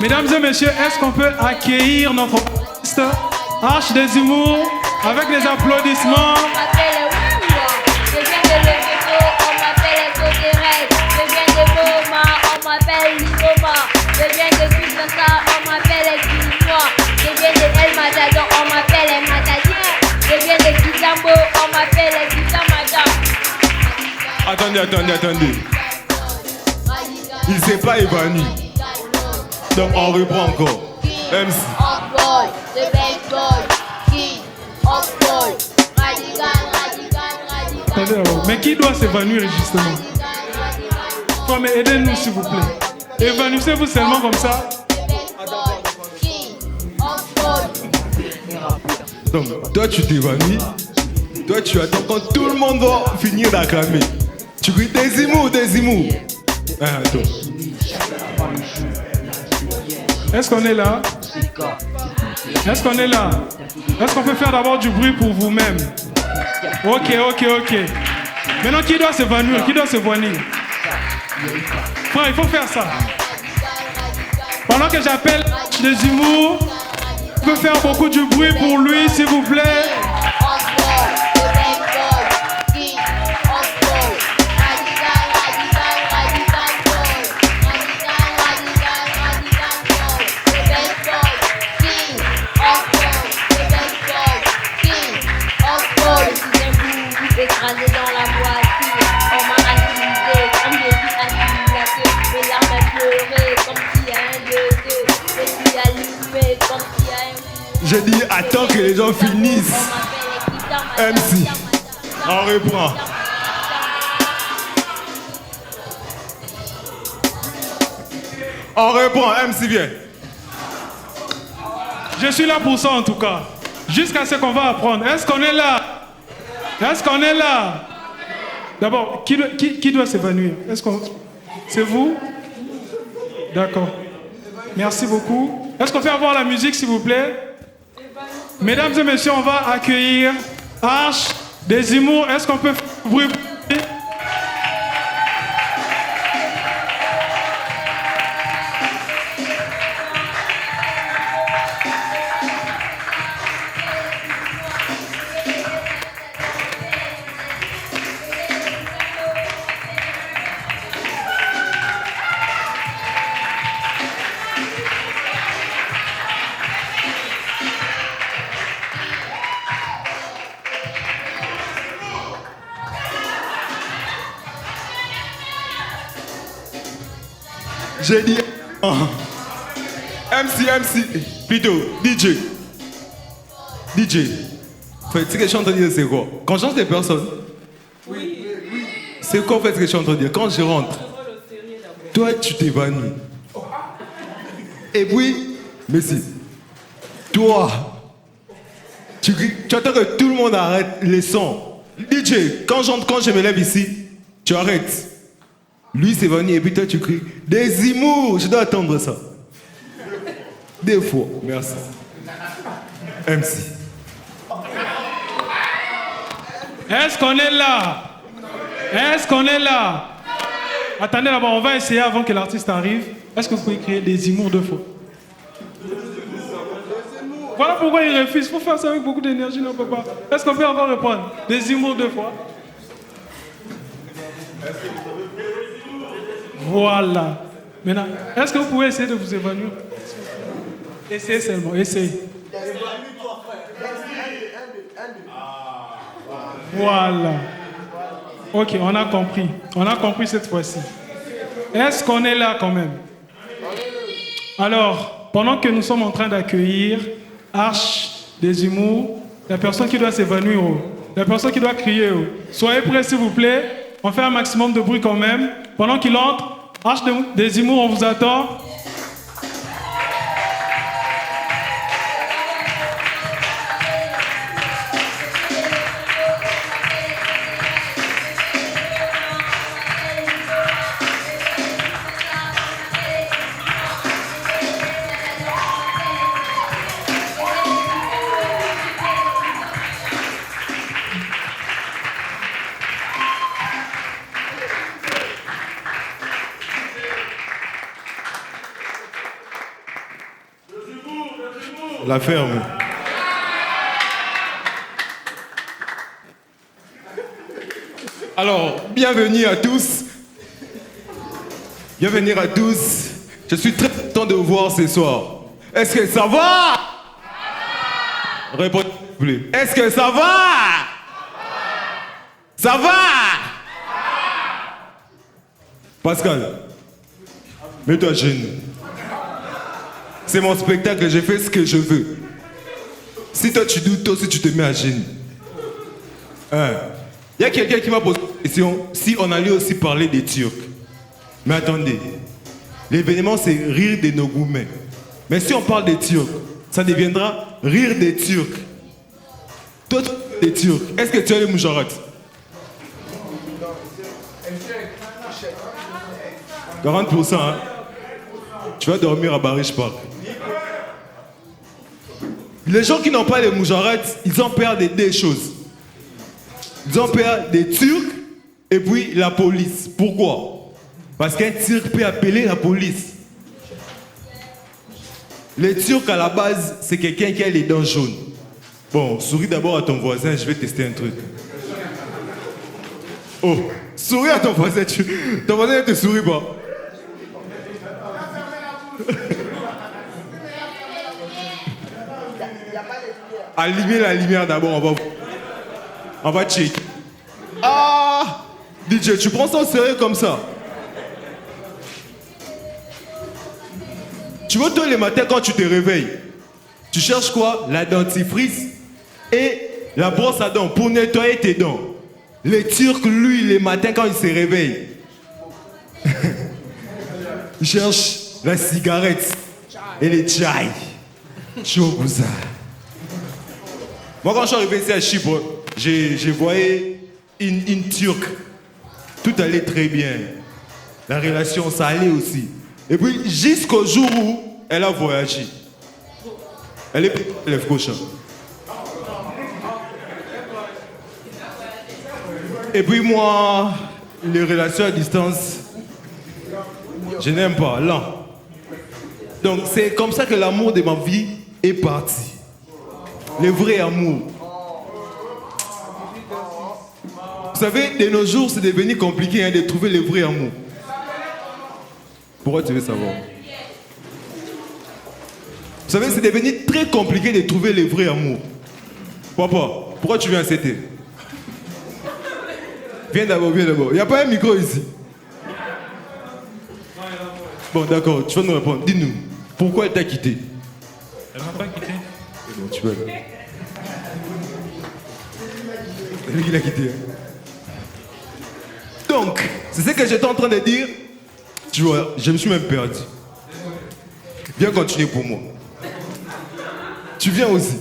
Mesdames et messieurs, est-ce qu'on peut accueillir notre artiste Arche des Humours avec les applaudissements? Je viens de Leveto, on m'appelle Exoterrestre. Je viens de Boma, on m'appelle Liboma. Je viens de Kinshasa, on m'appelle Exilinois. Je viens de El Matador, on m'appelle El Matadien. Je viens de Kizambo, on m'appelle Kizamada. Attendez. Il s'est pas évanoui. Donc on reprend encore. MC. Off-boy, the bad boy, king, off-boy, radical. Attendez, mais qui doit s'évanouir justement? Oh, mais aidez-nous s'il vous plaît. Évanouissez-vous seulement comme ça. Donc toi tu t'évanouis. Toi tu attends quand tout le monde va finir d'acclamer. Tu cries des humours. Attends. Est-ce qu'on est là? Est-ce qu'on est là? Est-ce qu'on peut faire d'abord du bruit pour vous-même? Ok. Maintenant, qui doit s'évanouir? Frère, il faut faire ça. Pendant que j'appelle des humours, je peux faire beaucoup de bruit pour lui, s'il vous plaît. Écrasé dans la voiture, on m'a accusé, comme j'ai dit accusé, mes larmes pleurées, comme s'il y a un de deux, je suis allumé, comme s'il y a un. J'ai dit attends que les gens finissent. MC, on reprend. MC viens. Je suis là pour ça en tout cas. Jusqu'à ce qu'on va apprendre. Est-ce qu'on est là? D'abord, qui doit s'évanouir? C'est vous? D'accord. Merci beaucoup. Est-ce qu'on peut avoir la musique, s'il vous plaît? Mesdames et messieurs, on va accueillir Arche des Humours. Est-ce qu'on peut faire du bruit? J'ai dit MC, plutôt DJ. Fait, ce que je suis en train de dire, c'est quoi? Quand je change des personnes, oui. C'est quoi en fait ce que je suis en train de dire? Quand je rentre, toi tu t'évanouis. Et puis, merci. Toi, tu attends que tout le monde arrête les sons. DJ, quand je me lève ici, tu arrêtes. Lui s'évanouit et puis toi tu cries des humours, je dois attendre ça. Des fois, merci. MC. Est-ce qu'on est là? Attendez d'abord, on va essayer avant que l'artiste arrive. Est-ce que vous pouvez crier des humours deux fois? Voilà pourquoi il refuse. Il faut faire ça avec beaucoup d'énergie, non papa. Est-ce qu'on peut encore répondre? Des humours deux fois? Voilà. Maintenant, est-ce que vous pouvez essayer de vous évanouir? Essayez seulement, essayez. Voilà. Ok, on a compris. On a compris cette fois-ci. Est-ce qu'on est là quand même? Alors, pendant que nous sommes en train d'accueillir Arche des Humours, la personne qui doit s'évanouir, la personne qui doit crier, soyez prêts s'il vous plaît. On fait un maximum de bruit quand même. Pendant qu'il entre, Arche des Humours, on vous attend. la ferme. Alors, bienvenue à tous. Bienvenue à tous. Je suis très content de vous voir ce soir. Est-ce que ça va? Répondez s'il vous plaît. Est-ce que ça va? Ça va? Pascal, mets-toi à genoux. C'est mon spectacle, j'ai fait ce que je veux. Si toi tu doutes, toi aussi tu te mets à genoux. Il y a quelqu'un qui m'a posé la question si on allait aussi parler des Turcs. Mais attendez, l'événement c'est rire des Nogoumens. Mais si on parle des Turcs, ça deviendra rire des Turcs. Toi, des Turcs, est-ce que tu as les moujarats? 40%, hein? Tu vas dormir à Barish Park. Les gens qui n'ont pas les moujarats, ils ont peur de deux choses. Ils ont peur des Turcs et puis la police. Pourquoi? Parce qu'un Turc peut appeler la police. Les Turcs à la base, c'est quelqu'un qui a les dents jaunes. Bon, souris d'abord à ton voisin, je vais tester un truc. Oh, souris à ton voisin, ton voisin ne te sourit pas. Allumer la lumière d'abord, on va check. Ah, DJ, tu prends ça au sérieux comme ça? Tu vois, toi, les matins, quand tu te réveilles, tu cherches quoi? La dentifrice et la brosse à dents pour nettoyer tes dents. Les Turcs, lui, les matins, quand il se réveille, il cherche la cigarette et les chai. Chobouza. Moi, quand je suis arrivé ici à Chypre, j'ai voyé une Turque. Tout allait très bien. La relation, ça allait aussi. Et puis, jusqu'au jour où elle a voyagé. Elle est lève gauche. Et puis moi, les relations à distance, je n'aime pas, là. Donc c'est comme ça que l'amour de ma vie est parti. Le vrai amour. Vous savez, de nos jours, c'est devenu compliqué de trouver le vrai amour. Pourquoi tu veux savoir? Vous savez, c'est devenu très compliqué de trouver le vrai amour. Papa, pourquoi tu viens à CT? Viens d'abord, viens d'abord. Il n'y a pas un micro ici. Bon, d'accord, tu vas nous répondre. Dis-nous, pourquoi elle t'a quitté? Elle m'a pas quitté. Bon, tu peux aller. C'est lui qui l'a quitté. Hein? Donc, c'est ce que j'étais en train de dire. Tu vois, je me suis même perdu. Viens continuer pour moi. Tu viens aussi.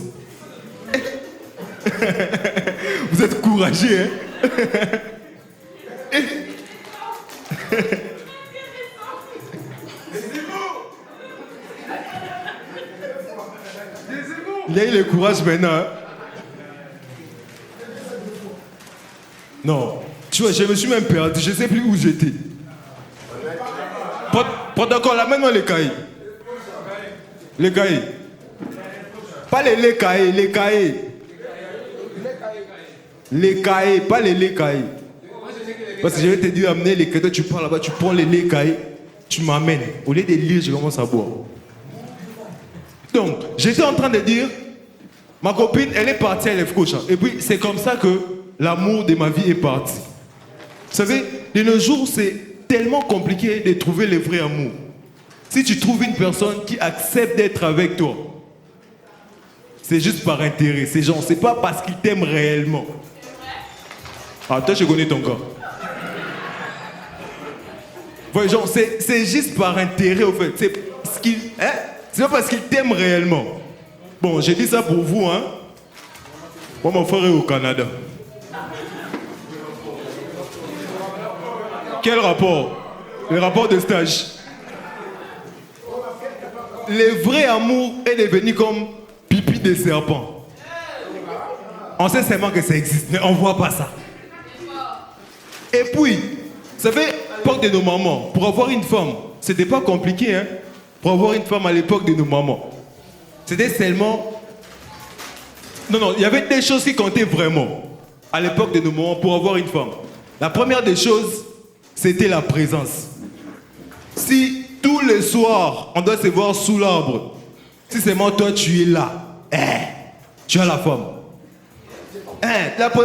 Vous êtes courageux, hein? Il a eu le courage maintenant. Hein? Non. Tu vois, je me suis même perdu. Je ne sais plus où j'étais. Prends d'accord, là maintenant les cahiers. Les cahiers. Pas les cahiers, les cahiers. Les cahiers, pas les cahiers. Parce que je vais te dire, amener les cahiers, tu prends là-bas, tu prends les cahiers, tu m'amènes. Au lieu de lire, je commence à boire. Donc, j'étais en train de dire, ma copine, elle est partie à l'EFCOCHA. Et puis, c'est comme ça que l'amour de ma vie est parti. Vous savez, de nos jours, c'est tellement compliqué de trouver le vrai amour. Si tu trouves une personne qui accepte d'être avec toi, c'est juste par intérêt. C'est genre, c'est pas parce qu'il t'aime réellement. Ah, toi, je connais ton cas. Ouais, genre, c'est juste par intérêt, au fait. C'est ce qu'il... Hein? C'est pas parce qu'il t'aime réellement. Bon, j'ai dit ça pour vous, hein. Moi, mon frère est au Canada. Quel rapport? Le rapport de stage. Le vrai amour est devenu comme pipi de serpent. On sait seulement que ça existe, mais on ne voit pas ça. Et puis, vous savez, à l'époque de nos mamans, pour avoir une femme, c'était pas compliqué, hein. Pour avoir une femme à l'époque de nos mamans. C'était seulement... Non, il y avait des choses qui comptaient vraiment à l'époque de nos moments pour avoir une femme. La première des choses, c'était la présence. Si tous les soirs, on doit se voir sous l'arbre, si seulement toi tu es là, tu as la femme.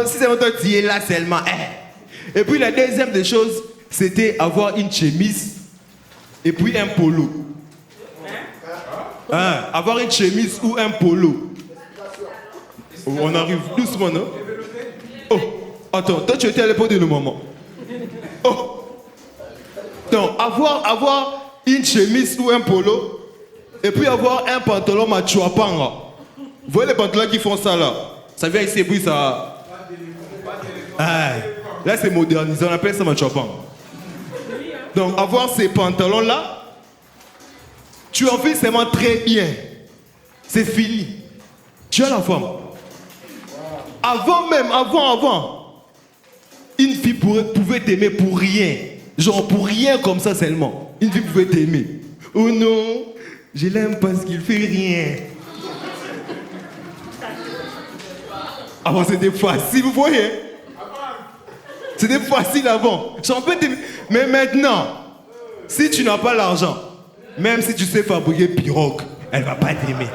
Si seulement toi tu es là seulement, Et puis la deuxième des choses, c'était avoir une chemise et puis un polo. Avoir une chemise ou un polo. On arrive doucement, non? Oh, attends, toi tu étais à l'époque de nos mamans. Oh, donc avoir une chemise ou un polo et puis avoir un pantalon machuapanga. Vous voyez les pantalons qui font ça là? Ça vient ici et puis ça... Là c'est modernisé, on appelle ça machuapanga. Donc avoir ces pantalons là, tu en fais seulement très bien. C'est fini. Tu as la femme. Avant, une fille pouvait t'aimer pour rien. Genre pour rien comme ça seulement. Une fille pouvait t'aimer. Oh non, je l'aime parce qu'il fait rien. Avant c'était facile, vous voyez? C'était facile avant. J'en peux t'aimer. Mais maintenant, si tu n'as pas l'argent, même si tu sais fabriquer pirogue, elle va pas t'aimer.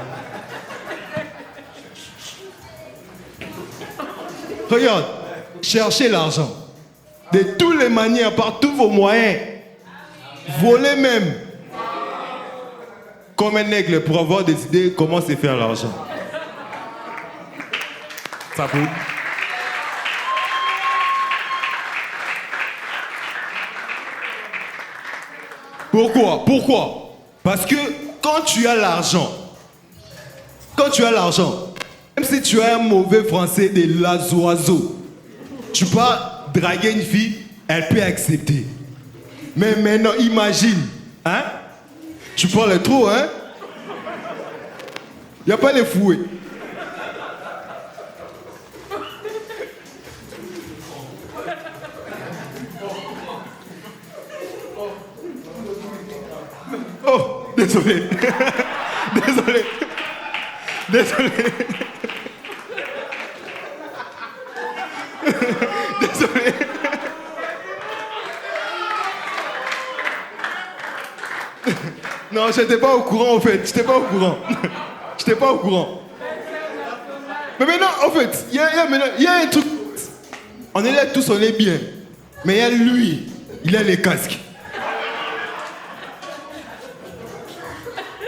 Regarde, cherchez l'argent. De toutes les manières, par tous vos moyens. Volez même. Comme un aigle pour avoir des idées comment se faire l'argent. Ça peut. Pourquoi? Parce que quand tu as l'argent, même si tu as un mauvais français de lazoiseau, tu peux draguer une fille, elle peut accepter. Mais maintenant, imagine, tu parles trop, il n'y a pas les fouets. Oh, désolé. Désolé. Non, j'étais pas au courant en fait. J'étais pas au courant. Mais maintenant, en fait, il y a un truc. On est là tous, on est bien. Mais il y a lui, il a les casques.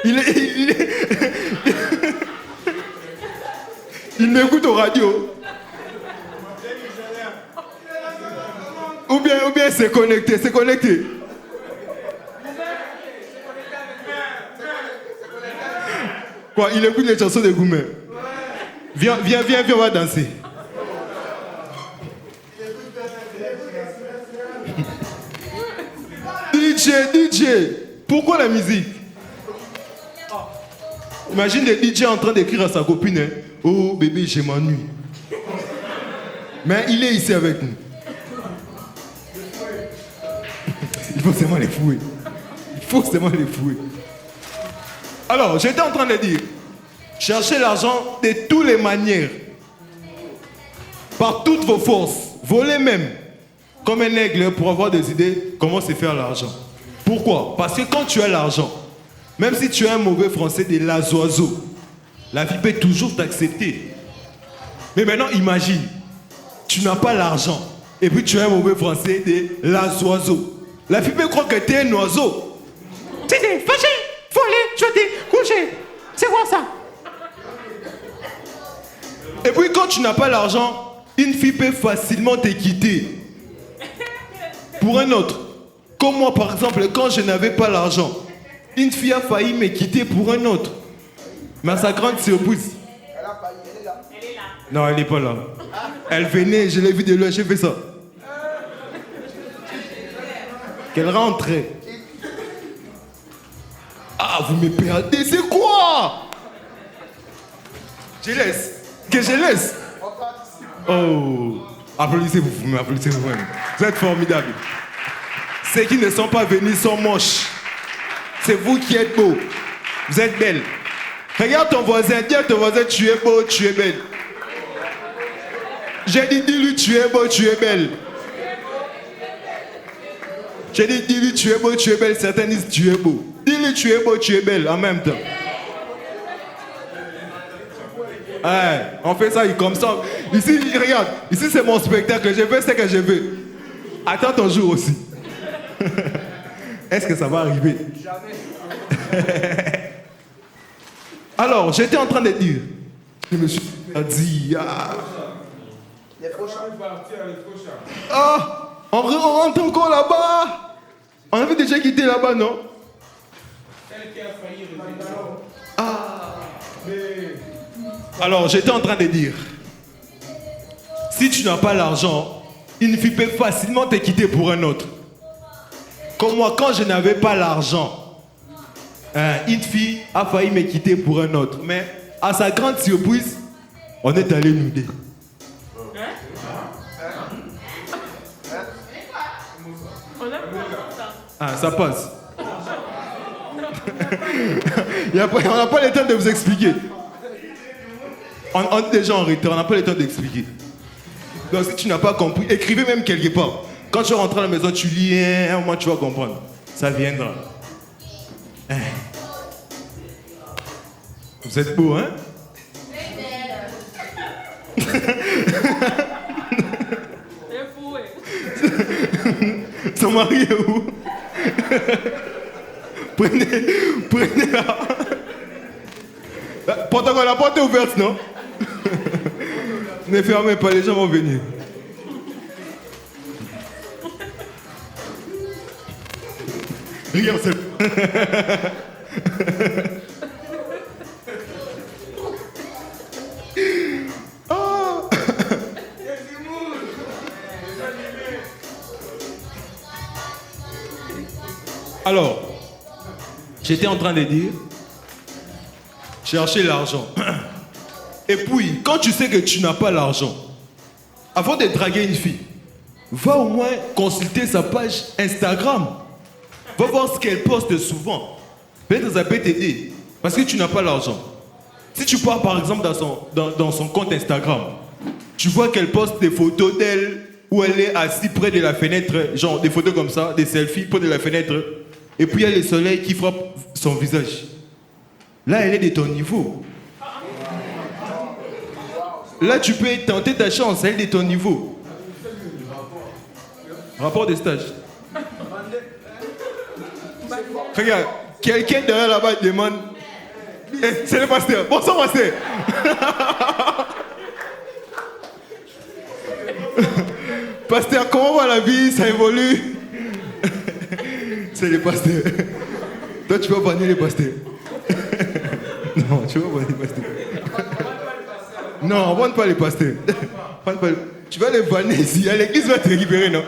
Il m'écoute au radio. Ou bien c'est connecté. Quoi, il écoute les chansons de Goumé. Viens, on va danser. DJ, pourquoi la musique? Imagine le DJ en train d'écrire à sa copine, oh bébé, je m'ennuie. Mais il est ici avec nous. Il faut seulement les fouer. Alors, j'étais en train de dire, cherchez l'argent de toutes les manières. Par toutes vos forces. Volez même. Comme un aigle pour avoir des idées comment se faire l'argent. Pourquoi? Parce que quand tu as l'argent, même si tu as un mauvais français de lazoiseau, la vie peut toujours t'accepter. Mais maintenant, imagine, tu n'as pas l'argent et puis tu as un mauvais français de lazoiseau. La fille peut croire que tu es un oiseau. Tu t'es fâché, volé, jeté, couché. C'est quoi ça? Et puis quand tu n'as pas l'argent, une fille peut facilement te quitter pour un autre. Comme moi par exemple, quand je n'avais pas l'argent, une fille a failli me quitter pour un autre. Mais à sa grande surprise. Elle a failli, elle est là. Non, elle n'est pas là. Elle venait, je l'ai vu de loin, j'ai fait ça. Qu'elle rentrait. Ah, vous me perdez, c'est quoi? Je laisse. Oh, applaudissez-vous même. Vous êtes formidables. Ceux qui ne sont pas venus sont moches. C'est vous qui êtes beaux. Vous êtes belles. Regarde ton voisin, dis à ton voisin, tu es beau, tu es belle. J'ai dit, dis-lui, tu es beau, tu es belle. J'ai dit, dis-lui, tu es beau, tu es belle. Certains disent, tu es beau. Dis-lui, tu es beau, tu es belle, en même temps. Ouais, on fait ça comme ça. Ici, regarde, ici c'est mon spectacle. Je fais ce que je veux. Attends ton jour aussi. Est-ce que ça va arriver? Jamais. Alors, j'étais en train de dire. Je me suis dit, on rentre encore là-bas. On avait déjà quitté là-bas, non? Alors, j'étais en train de dire, si tu n'as pas l'argent, une fille peut facilement te quitter pour un autre. Comme moi, quand je n'avais pas l'argent, une fille a failli me quitter pour un autre. Mais à sa grande surprise, on est allé nous deux. Ah, ça passe. On n'a pas le temps de vous expliquer. On est déjà en retard, on n'a pas le temps d'expliquer. Donc si tu n'as pas compris, écrivez même quelque part. Quand tu rentres à la maison, tu lis, un moment tu vas comprendre. Ça viendra. Vous êtes beau, hein? Son mari est où? Prenez-la. La porte est ouverte, non? Ne fermez pas, les gens vont venir. Regarde, c'est... Oh. Alors, j'étais en train de dire, chercher l'argent. Et puis, quand tu sais que tu n'as pas l'argent, avant de draguer une fille, va au moins consulter sa page Instagram. Va voir ce qu'elle poste souvent. Peut-être que ça peut t'aider. Parce que tu n'as pas l'argent. Si tu pars par exemple dans son compte Instagram, tu vois qu'elle poste des photos d'elle où elle est assise près de la fenêtre, genre des photos comme ça, des selfies près de la fenêtre, et puis il y a le soleil qui frappe son visage. Là, elle est de ton niveau. Là, tu peux tenter ta chance, elle est de ton niveau. Rapport de stage. Regarde, quelqu'un derrière là-bas demande. C'est le pasteur. Bonsoir, pasteur. Pasteur, comment va la vie? Ça évolue? C'est le pasteur. Toi, tu vas bannir les pasteurs. Non, tu vas bannir les pasteurs. Non, on ne vend pas les pasteurs. Tu vas les bannir ici. L'église va te récupérer, non?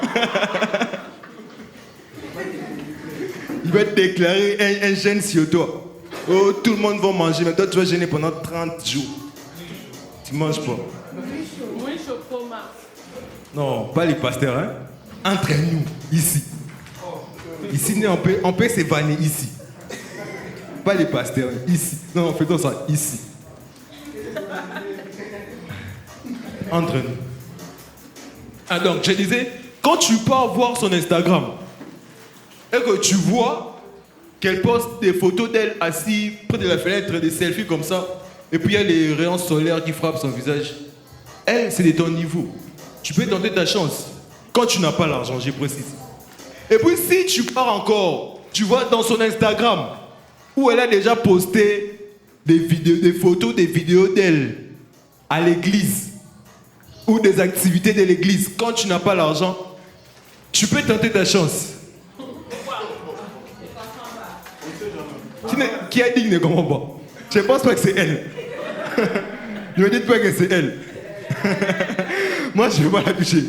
Il va te déclarer un gène sur toi. Oh, tout le monde va manger, mais toi tu vas gêner pendant 30 jours. Tu ne manges pas. Oui, chocolat. Non, pas les pasteurs, hein. Entre nous, ici. Ici, on peut s'évanouir ici. Pas les pasteurs, ici. Non, faisons ça, ici. Entre nous. Ah donc, je disais, quand tu pars voir son Instagram, et que tu vois qu'elle poste des photos d'elle assise près de la fenêtre, des selfies comme ça, et puis il y a les rayons solaires qui frappent son visage. Elle, c'est de ton niveau. Tu peux tenter ta chance. Quand tu n'as pas l'argent, je précise. Et puis si tu pars encore, tu vois dans son Instagram, où elle a déjà posté des vidéos, des photos, des vidéos d'elle à l'église, ou des activités de l'église. Quand tu n'as pas l'argent, tu peux tenter ta chance. Qui a dit qu'il ne comprend pas? Je ne pense pas que c'est elle. Ne me dites pas que c'est elle. Moi, je ne vais pas la toucher.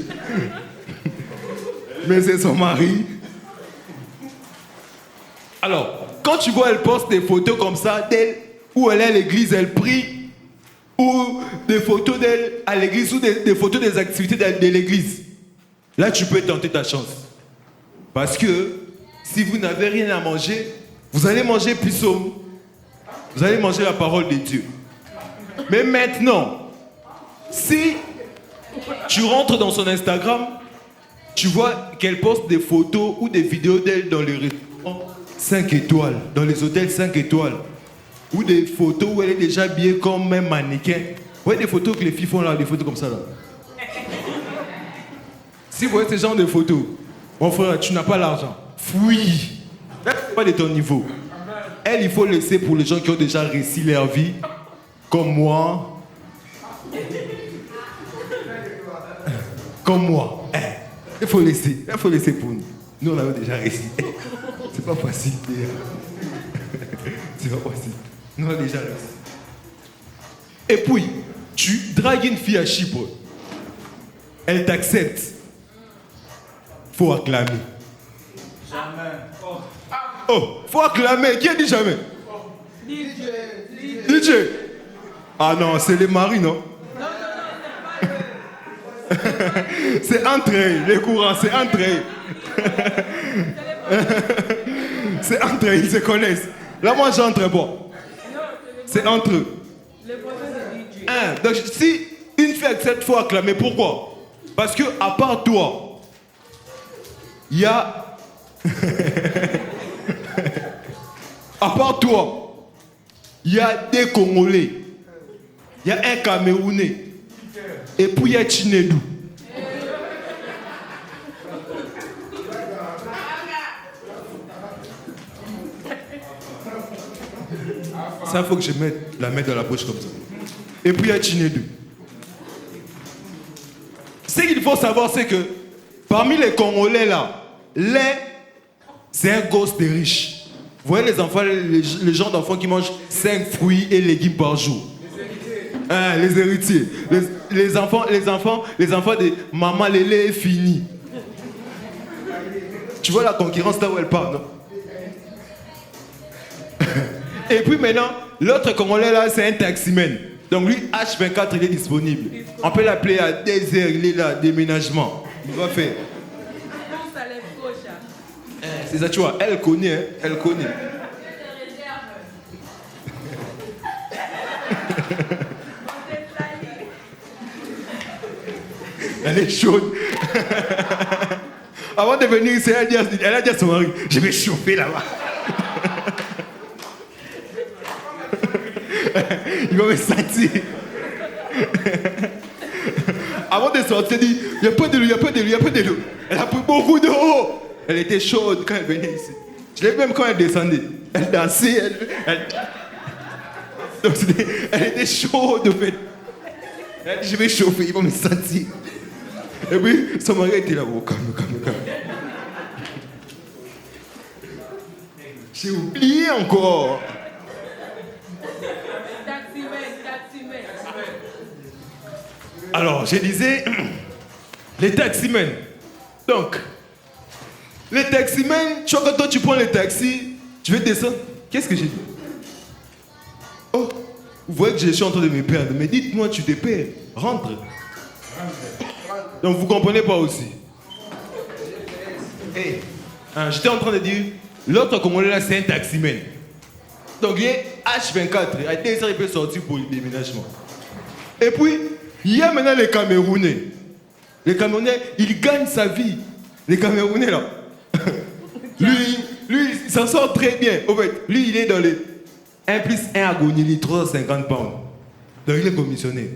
Mais c'est son mari. Alors, quand tu vois, elle poste des photos comme ça d'elle, où elle est à l'église, elle prie, ou des photos d'elle à l'église, ou des photos des activités de l'église. Là, tu peux tenter ta chance. Parce que si vous n'avez rien à manger, vous allez manger plus somme. Vous allez manger la parole de Dieu. Mais maintenant, si tu rentres dans son Instagram, tu vois qu'elle poste des photos ou des vidéos d'elle dans les restaurants 5 étoiles, dans les hôtels 5 étoiles, ou des photos où elle est déjà habillée comme un mannequin. Vous voyez des photos que les filles font là, des photos comme ça là. Si vous voyez ce genre de photos, mon frère, tu n'as pas l'argent. Fouille. C'est pas de ton niveau. Elle, il faut laisser pour les gens qui ont déjà réussi leur vie, comme moi. Comme moi. Il faut laisser pour nous. Nous, on avait déjà réussi. C'est pas facile. C'est pas facile. Nous, on a déjà réussi. Et puis, tu dragues une fille à Chypre. Elle t'accepte. Faut acclamer. Jamais. Oh, faut acclamer. Qui a dit jamais? DJ. Ah non, c'est les maris, non? C'est entre eux, les courants, c'est entre eux. C'est entre eux, ils se connaissent. Là, moi, j'entre pas. C'est entre eux. Donc, si une fille accepte, il faut acclamer. Pourquoi? Parce que, à part toi, il y a... à part toi, il y a des Congolais. Il y a un Camerounais. Et puis il y a Chinedou. Ça, il faut que je mette la main dans la poche comme ça. Et puis il y a Chinedou. Ce qu'il faut savoir, c'est que parmi les Congolais là, c'est un gosse de riche. Vous voyez les enfants, les gens d'enfants qui mangent 5 fruits et légumes par jour. Les héritiers. Les enfants de maman, le lait est fini. Tu vois la concurrence là où elle part, non? Et puis maintenant, l'autre Congolais là, c'est un taximan. Donc lui, H24, il est disponible. On peut l'appeler à 2h, il est là, déménagement. Il va faire. C'est ça, tu vois, elle connaît, hein, elle connaît. Elle est chaude. Avant de venir ici, elle a dit à son mari, je vais chauffer là-bas. Il va me sentir. Avant de sortir, elle dit, il n'y a pas de l'eau, il n'y a pas de l'eau, il n'y a pas de l'eau. Elle a pris beaucoup d'eau. Elle était chaude quand elle venait ici. Je l'ai vu même quand elle descendait. Elle dansait, Donc, elle était chaude, en fait. Elle dit, je vais chauffer, il va me sentir. Et puis, son mari était là, oh, calme. J'ai oublié encore. Alors, je disais, les taximens. Donc, les taximens, tu vois, quand toi tu prends le taxi, tu veux descendre. Qu'est-ce que j'ai dit? Oh, vous voyez que je suis en train de me perdre. Mais dites-moi, tu te perds. Rentre. Donc, vous comprenez pas aussi. Hey, j'étais en train de dire, l'autre Congolais là, c'est un taximan. Donc, il est H24. À 2h, il peut sortir pour le déménagement. Et puis, il y a maintenant les Camerounais. Les Camerounais, ils gagnent sa vie. Les Camerounais là. lui, il s'en sort très bien. En fait, lui, il est dans les 1 plus 1 agonie, 350 pounds. Donc, il est commissionné.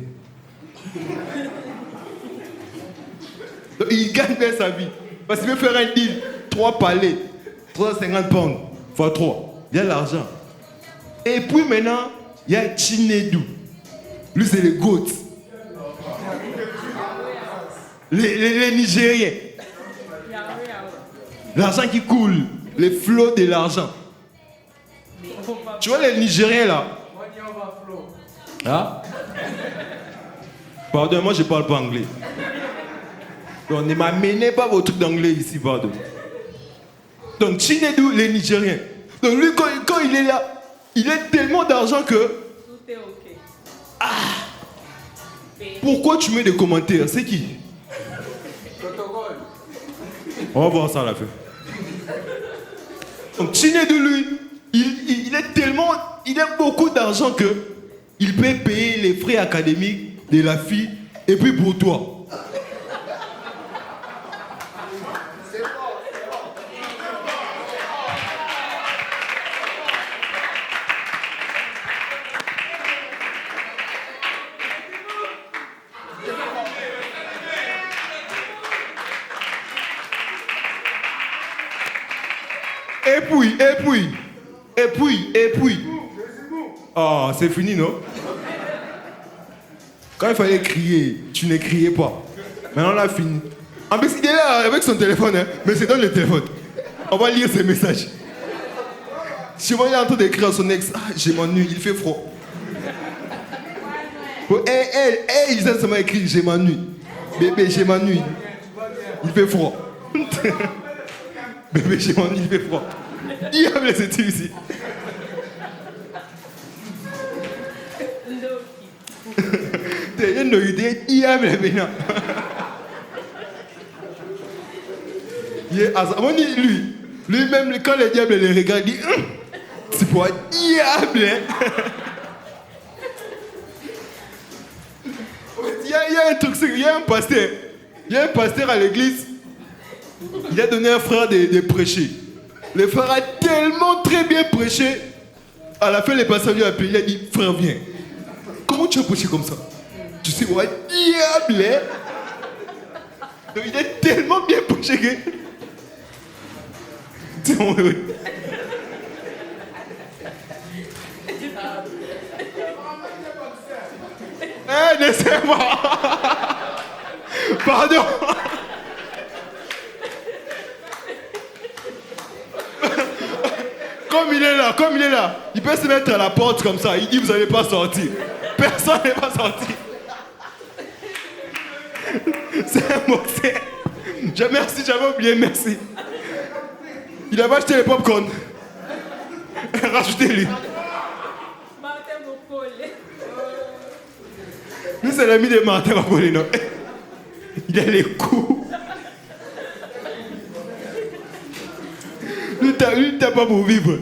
Donc, il gagne bien sa vie. Parce qu'il veut faire un deal. 3 palais, 350 pounds, x 3. Il y a l'argent. Et puis maintenant, il y a Chinedou. Lui, c'est les goats. Les Nigériens. L'argent qui coule. Les flots de l'argent. Tu vois les Nigériens là? Hein? Pardon, moi je parle pas anglais. Donc ne m'amenez pas vos trucs d'anglais ici, pardon. Donc Chinedou, les Nigériens. Donc lui, quand il est là, il a tellement d'argent que... Tout est ok. Ah! Pourquoi tu mets des commentaires? C'est qui? On va voir ça à la fin. Donc Chinedou, lui, il est tellement... Il a beaucoup d'argent que il peut payer les frais académiques de la fille et puis pour toi. Et puis. Oh, c'est fini, non? Quand il fallait crier, tu ne criais pas. Maintenant, on a fini. En plus, il est là avec son téléphone, hein, mais c'est dans le téléphone. On va lire ses messages. Souvent, il est en train d'écrire à son ex. Ah, je m'ennuie, il fait froid. Il a seulement écrit, je m'ennuie. Bébé, je m'ennuie. Il fait froid. Bébé, je m'ennuie, il fait froid. Il a blessé ici. Il a blessé. Lui-même, quand le diable le regarde, il dit c'est pour un diable. Il y a un truc, il y a un pasteur. Il y a un pasteur à l'église. Il a donné à un frère de prêcher. Le frère a tellement très bien prêché. À la fin, le pasteur lui a appelé. Il a dit frère, viens. Comment tu as prêché comme ça? Tu sais, ouais, diable. Donc, il a tellement bien prêché que. Oui. Laissez-moi. Pardon. Comme il est là, il peut se mettre à la porte comme ça. Il dit vous n'allez pas sortir. Personne n'est pas sorti. C'est un boxer. Merci, j'avais oublié, merci. Il avait acheté les popcorn. Rajoutez-lui. Lui, c'est l'ami de Martin Mapolé, non? Il a les coups. Lui, t'as pas pour vivre.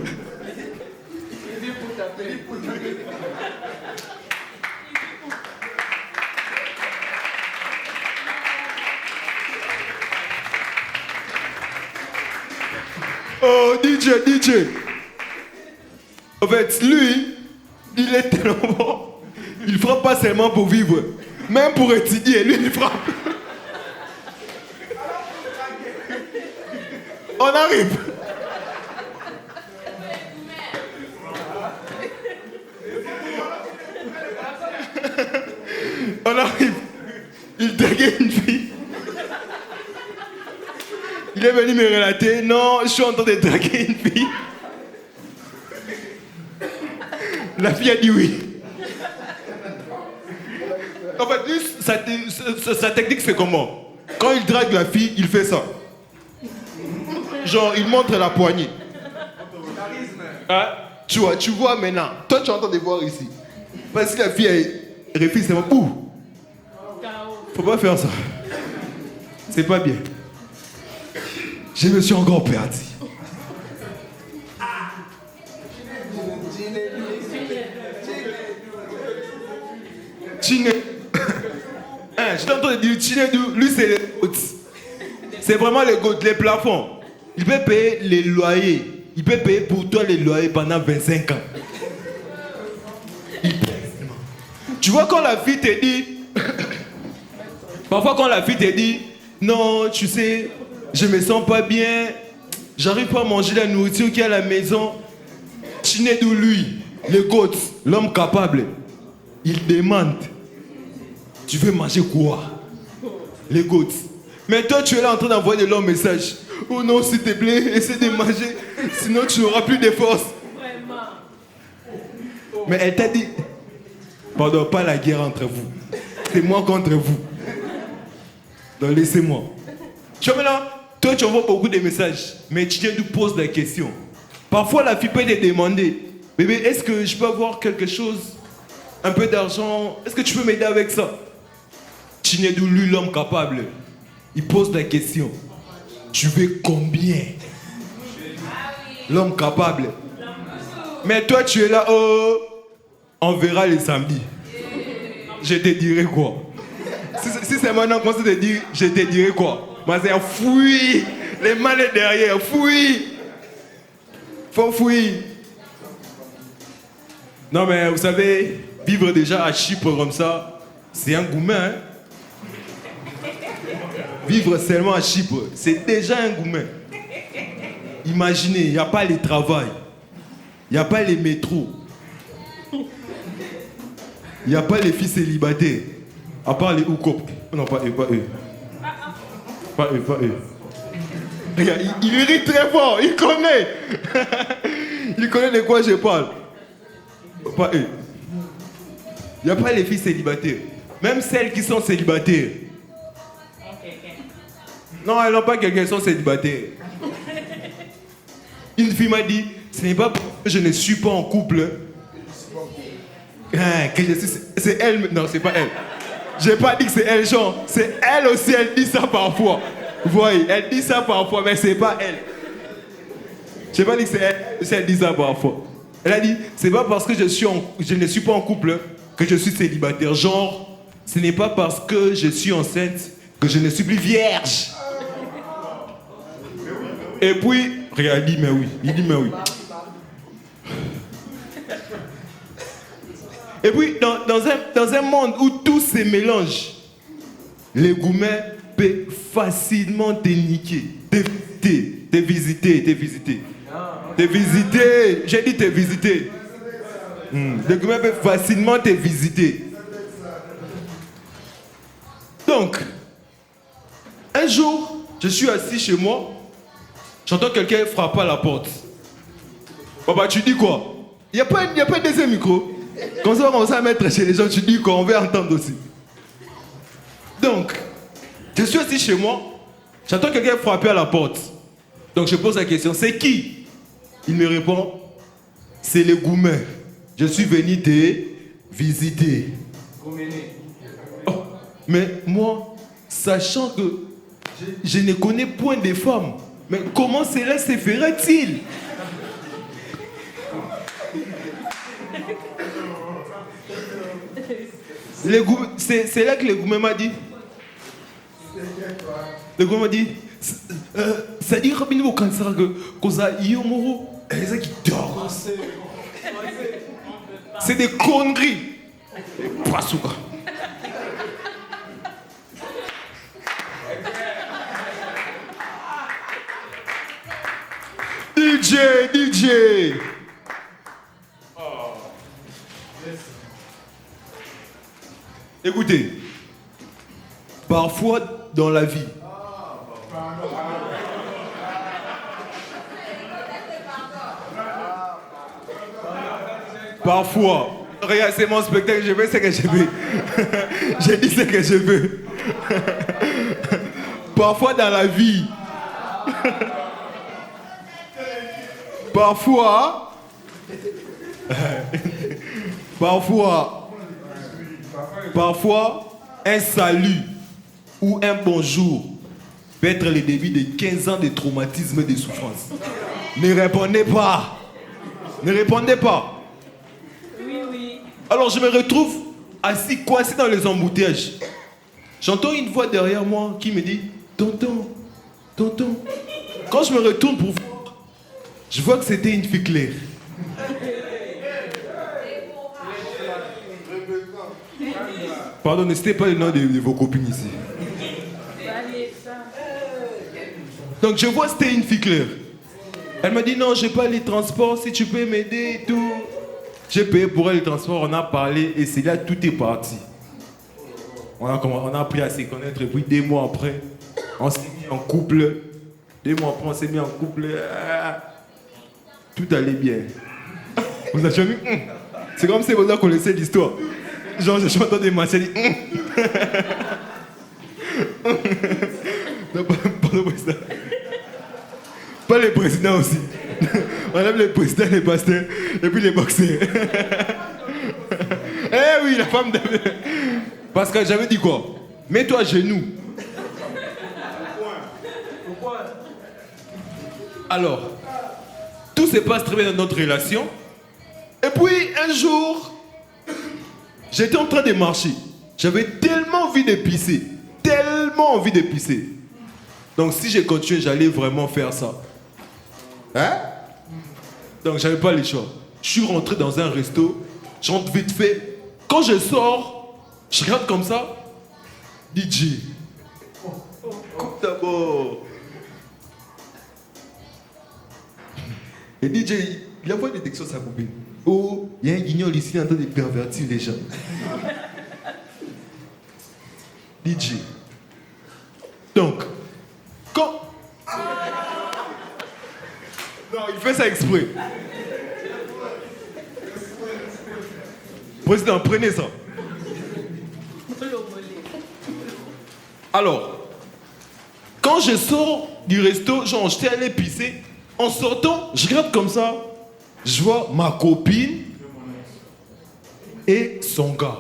Oh, DJ. En fait, lui, il est tellement bon. Il frappe pas seulement pour vivre. Même pour étudier, lui, il frappe. On arrive. On arrive. Il draguait une fille. Il est venu me relater. Non, je suis en train de draguer une fille. La fille a dit oui. En fait, lui, sa technique, c'est comment? Quand il drague la fille, il fait ça. Genre, il montre la poignée. Tu vois maintenant. Toi, tu es en train de voir ici. Parce que la fille, elle refuse, c'est bon. Faut pas faire ça. C'est pas bien. Je me suis encore perdu. Je t'entends dire Chinedou, lui c'est les gouttes. C'est vraiment les gouttes, les plafonds. Il peut payer les loyers. Il peut payer pour toi les loyers pendant 25 ans. Tu vois quand la fille te dit... Parfois quand la fille te dit, non, tu sais, je me sens pas bien, j'arrive pas à manger la nourriture qu'il y a à la maison. Chinedou, lui, le goat, l'homme capable, il demande, tu veux manger quoi? Les goats. Mais toi, tu es là en train d'envoyer de longs messages. Oh non, s'il te plaît, essaie de manger, sinon tu n'auras plus de force. Vraiment. Mais elle t'a dit, pardon, pas la guerre entre vous. C'est moi contre vous. Donc laissez-moi. Tu vois maintenant, toi tu envoies beaucoup de messages, mais tu viens de poser des questions. Parfois la fille peut te demander, bébé, est-ce que je peux avoir quelque chose, un peu d'argent, est-ce que tu peux m'aider avec ça? Chinedou, lui, l'homme capable, il pose des questions. Tu veux combien? L'homme capable. Mais toi, tu es là, oh, on verra les samedis. Je te dirai quoi? Si c'est maintenant qu'on se te dit, je te dirai quoi? Mais c'est fouille. Les mains derrière, fouille. Faut fouiller. Non mais vous savez, vivre déjà à Chypre comme ça, c'est un gourmet. Hein? Vivre seulement à Chypre, c'est déjà un gourmet. Imaginez, il n'y a pas les travails, il n'y a pas les métros, il n'y a pas les filles célibataires, à part les hook-up. Non, pas eux, pas eux. Pas eux, pas eux. Regarde, il rit très fort, il connaît. Il connaît de quoi je parle. Pas eux. Il n'y a pas les filles célibataires. Même celles qui sont célibataires. Non, elles n'ont pas quelqu'un, elles sont célibataires. Une fille m'a dit, ce n'est pas parce que je ne suis pas en couple. Que je suis... C'est elle, non, c'est pas elle. J'ai pas dit que c'est elle, genre. C'est elle aussi, elle dit ça parfois. Vous voyez, elle dit ça parfois, mais c'est pas elle. J'ai pas dit que c'est elle aussi, elle dit ça parfois. Elle a dit, c'est pas parce que je ne suis pas en couple que je suis célibataire. Genre, ce n'est pas parce que je suis enceinte que je ne suis plus vierge. Et puis, regarde, il dit mais oui. Il dit mais oui. Et puis, dans un monde où tout se mélange, les gourmets peuvent facilement te niquer, te visiter. J'ai dit te visiter. Les gourmets peuvent facilement te visiter. Donc, un jour, je suis assis chez moi, j'entends quelqu'un frapper à la porte. Oh bah tu dis quoi? Il n'y a pas un deuxième micro. Quand ça va commencer à mettre chez les gens, tu dis quoi? On va entendre aussi. Donc, je suis assis chez moi, j'entends quelqu'un frapper à la porte. Donc je pose la question, c'est qui? Il me répond, c'est les gourmets. Je suis venu te visiter. Oh, mais moi, sachant que je ne connais point des femmes, mais comment cela se ferait-il? C'est là que le gourmet m'a dit. Le gourmet m'a dit, ça dit rapidement au cancer que ça y est au moro. C'est qui dort. C'est des conneries. Prasouka. DJ. Écoutez, parfois dans la vie, parfois, regarde, c'est mon spectacle, je veux ce que je veux. J'ai dit ce que je veux. Parfois dans la vie, parfois, un salut ou un bonjour peut être le début de 15 ans de traumatisme et de souffrance. Ne répondez pas. Ne répondez pas. Oui. Alors je me retrouve assis, coincé dans les embouteillages. J'entends une voix derrière moi qui me dit « Tonton. » Quand je me retourne pour voir, je vois que c'était une fille claire. Pardon, ne citez pas le nom de vos copines ici. Donc je vois que c'était une fille claire. Elle m'a dit non, je n'ai pas les transports, si tu peux m'aider et tout. J'ai payé pour elle les transports, on a parlé et c'est là tout est parti. On a appris à se connaître et puis 2 mois après, on s'est mis en couple. 2 mois après, on s'est mis en couple. Tout allait bien. Vous avez jamais vu? C'est comme si vous connaissez l'histoire. Genre, je suis en train de marcher. Non, pas le président. Pas les présidents aussi. On aime les présidents, les pasteurs, et puis les boxeurs. Eh oui, la femme de... Parce que j'avais dit quoi? Mets-toi à genoux. Alors, tout se passe très bien dans notre relation. Et puis, un jour, j'étais en train de marcher. J'avais tellement envie de pisser. Tellement envie de pisser. Donc, si j'ai continué, j'allais vraiment faire ça. Hein? Donc, j'avais pas le choix. Je suis rentré dans un resto. Je rentre vite fait. Quand je sors, je regarde comme ça. DJ. Coupe d'abord. Et DJ, il envoie des textos à sa copine. Oh, il y a un guignol ici en train de pervertir les gens. DJ. Donc, quand... Non, il fait ça exprès. Président, prenez ça. Alors, quand je sors du resto, genre j'étais allé pisser, en sortant, je regarde comme ça, je vois ma copine et son gars.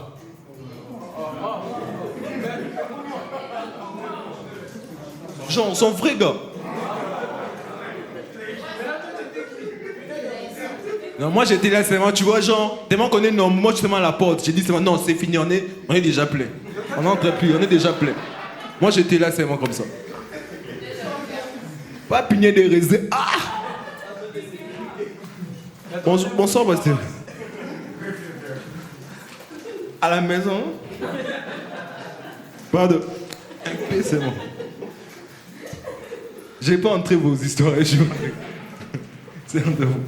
Genre son vrai gars. Non, moi j'étais là seulement, tu vois, genre, tellement qu'on est non, moi justement à la porte, j'ai dit seulement, non, c'est fini, on est déjà plein. On n'entre plus, on est déjà plein. Moi j'étais là seulement comme ça. Pas pigner des raisins. Ah! Bonsoir, Bastien. À la maison? Pardon. C'est bon. J'ai pas entré vos histoires, je vous. C'est un de vous.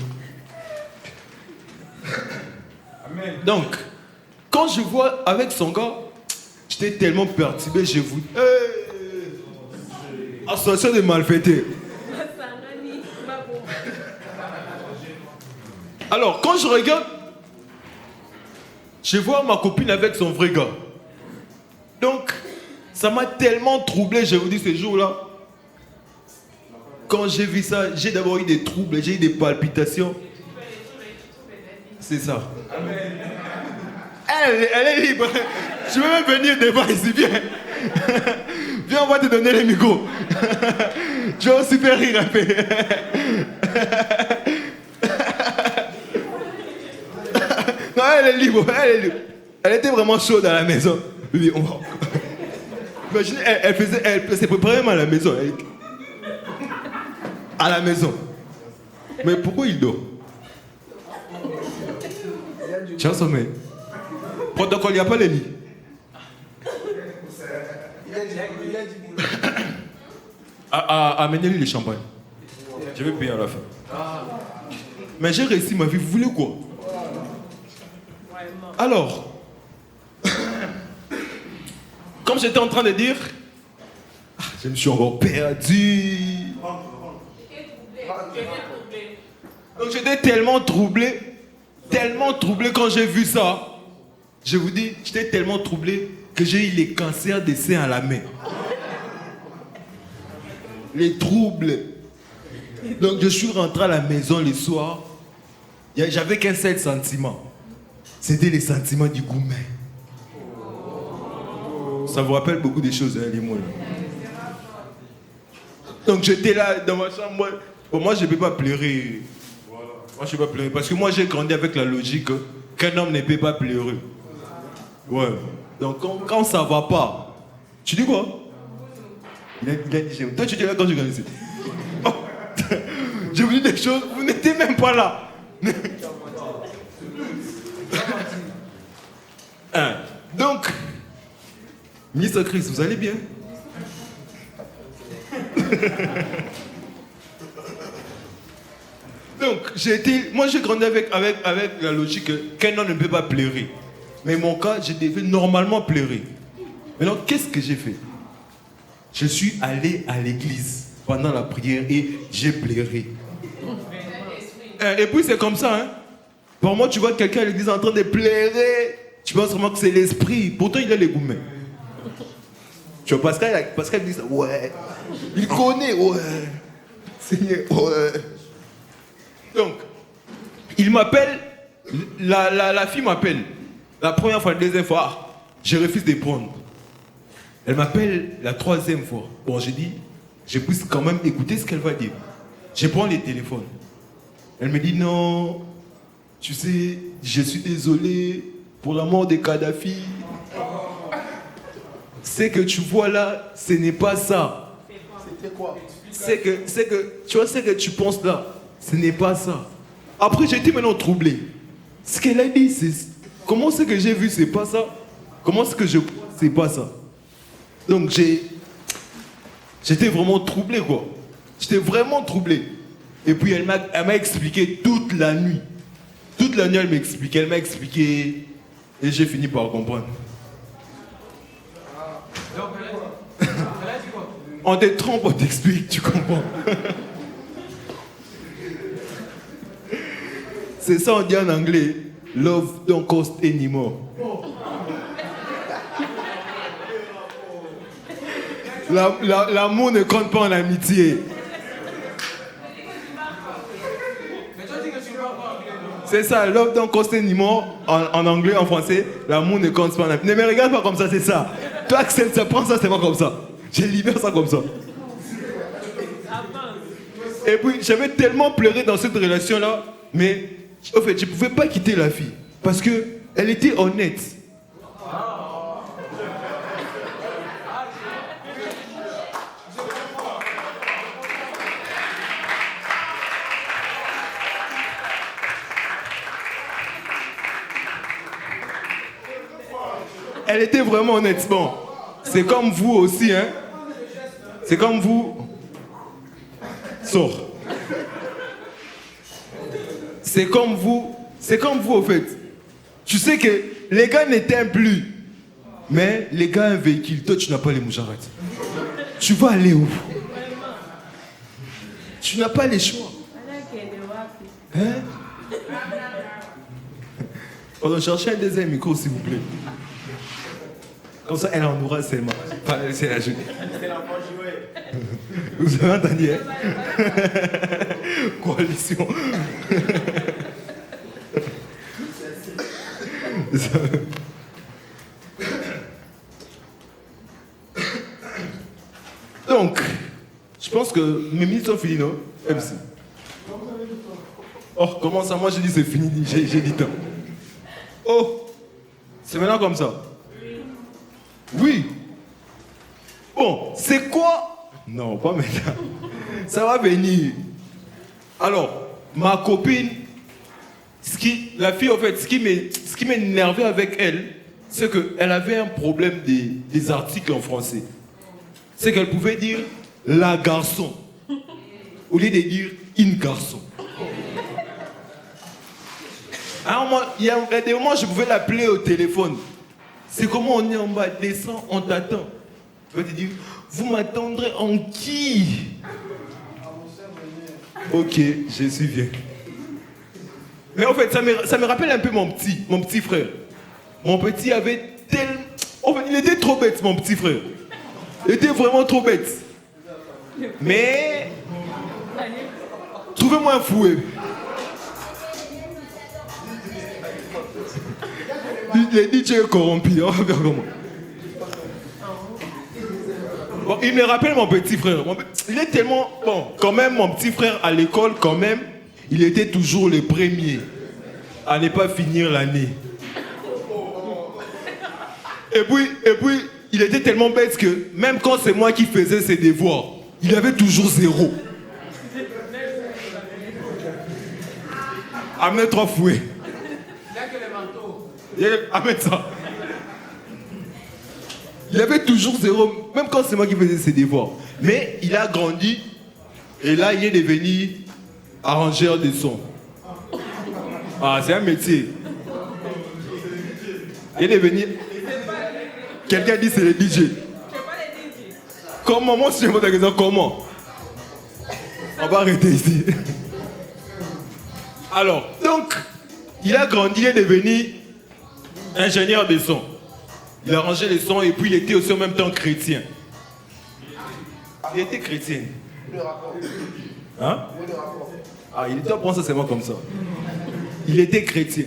Donc, quand je vois avec son gars, j'étais tellement perturbé, je vous dis, association de malfaiteurs. Alors, quand je regarde, je vois ma copine avec son vrai gars. Donc, ça m'a tellement troublé, je vous dis, ce jour-là. Quand j'ai vu ça, j'ai d'abord eu des troubles, j'ai eu des palpitations. C'est ça. Elle est libre. Tu veux même venir devant ici, viens. Viens, on va te donner les micros. Tu vas aussi faire rire un peu. Non, elle est libre, elle est libre. Elle était vraiment chaude à la maison. Imaginez, elle s'est préparée même à la maison. À la maison. Mais pourquoi il dort? Tu as sommeil. Protocole, il n'y a pas les lits. Amenez-lui les champagnes. Je vais payer à la fin. Mais j'ai réussi ma vie, vous voulez quoi? Alors, comme j'étais en train de dire, je me suis encore perdu. Donc j'étais tellement troublé quand j'ai vu ça. Je vous dis, j'étais tellement troublé que j'ai eu les cancers des seins à la main. Les troubles. Donc je suis rentré à la maison le soir. J'avais qu'un seul sentiment. C'était les sentiments du gourmet. Ça vous rappelle beaucoup de choses, hein, les mots là. Donc j'étais là dans ma chambre. Moi je ne peux pas pleurer. Voilà. Moi je ne peux pas pleurer. Parce que moi j'ai grandi avec la logique qu'un homme ne peut pas pleurer. Ouais. Donc quand ça ne va pas, tu dis quoi? Il a dit j'aime. Toi tu étais là quand je grandissais. Oh. Je vous dis des choses, vous n'étiez même pas là. Donc, Ministre Chris, vous allez bien? Donc, moi j'ai grandi avec la logique qu'un homme ne peut pas pleurer. Mais mon cas, je devais normalement pleurer. Maintenant, qu'est-ce que j'ai fait? Je suis allé à l'église pendant la prière et j'ai pleuré. Et puis c'est comme ça, hein. Pour moi, tu vois quelqu'un à l'église en train de pleurer, tu penses vraiment que c'est l'esprit. Pourtant, il a les gourmets. Tu vois, Pascal dit ça, ouais. Il connaît, ouais. Seigneur, ouais. Donc, il m'appelle, la fille m'appelle. La première fois, la deuxième fois, je refuse de prendre. Elle m'appelle la troisième fois. Bon, j'ai dit, je puisse quand même écouter ce qu'elle va dire. Je prends les téléphones. Elle me dit non, tu sais, je suis désolé pour la mort des Kadhafi. Ce que tu vois là, ce n'est pas ça. C'était quoi? Tu vois, ce que tu penses là, ce n'est pas ça. Après, j'ai été maintenant troublé. Ce qu'elle a dit, c'est... Comment c'est que j'ai vu, c'est pas ça? Comment c'est que je... C'est pas ça. Donc, j'étais vraiment troublé, quoi. J'étais vraiment troublé. Et puis, elle m'a expliqué toute la nuit. Toute la nuit, elle m'a expliqué. Et j'ai fini par comprendre. On te trompe, on t'explique, tu comprends. C'est ça, on dit en anglais. Love don't cost anymore. L'amour ne compte pas en amitié. C'est ça, love don't cost anymore. En anglais, en français, l'amour ne compte pas en amitié. Ne me regarde pas comme ça, c'est ça. Toi, Axel, ça prend ça, c'est pas comme ça. J'ai libéré ça comme ça. Et puis, j'avais tellement pleuré dans cette relation-là, mais en fait, je ne pouvais pas quitter la fille. Parce qu'elle était honnête. Elle était vraiment honnête. Bon, c'est comme vous aussi, hein. C'est comme vous. Sors. C'est comme vous au fait. Tu sais que les gars n'éteignent plus. Mais les gars ont un véhicule. Toi, tu n'as pas les moucharats. Tu vas aller où? Tu n'as pas les choix. Hein? On va chercher un deuxième micro, s'il vous plaît. Comme ça, elle en aura seulement. Pas laisser la jouer. C'est l'enfant jouet. Vous avez entendu, hein? Coalition. Donc, je pense que mes minutes sont finies, non? MC. Oh, comment ça? Moi, j'ai dit c'est fini, j'ai dit temps. Oh, c'est maintenant comme ça? Oui. Bon, c'est quoi? Non, pas maintenant. Ça va venir. Alors, ma copine, la fille, en fait, ce qui m'énervait avec elle, c'est qu'elle avait un problème des articles en français. C'est qu'elle pouvait dire la garçon, au lieu de dire une garçon. Alors, il y a des moments, je pouvais l'appeler au téléphone. C'est comment on est en bas, descend, on t'attend. Je vais te dire, vous m'attendrez en qui? Ok, je suis bien. Mais en fait, ça me rappelle un peu mon petit frère. Mon petit avait tellement... En fait, il était trop bête, mon petit frère. Il était vraiment trop bête. Mais... Trouvez-moi un fouet. Les DJ est corrompu, on va faire comment? Bon, il me rappelle mon petit frère. Il est tellement... Bon, quand même, mon petit frère à l'école, quand même, il était toujours le premier à ne pas finir l'année. Et puis, il était tellement bête que même quand c'est moi qui faisais ses devoirs, il avait toujours 0. Amenez 3 fouets. Amène ça. Il avait toujours 0, même quand c'est moi qui faisais ses devoirs. Mais il a grandi et là, il est devenu arrangeur de son. Ah, c'est un métier. Il est devenu... Quelqu'un dit c'est le DJ. Comment? Moi, si je me pose la question, comment? On va arrêter ici. Alors, donc, il a grandi, il est devenu ingénieur de son. Il a rangé les sons et puis il était aussi en même temps chrétien. Il était chrétien. Hein? Ah, il était en ça seulement comme ça. Il était chrétien.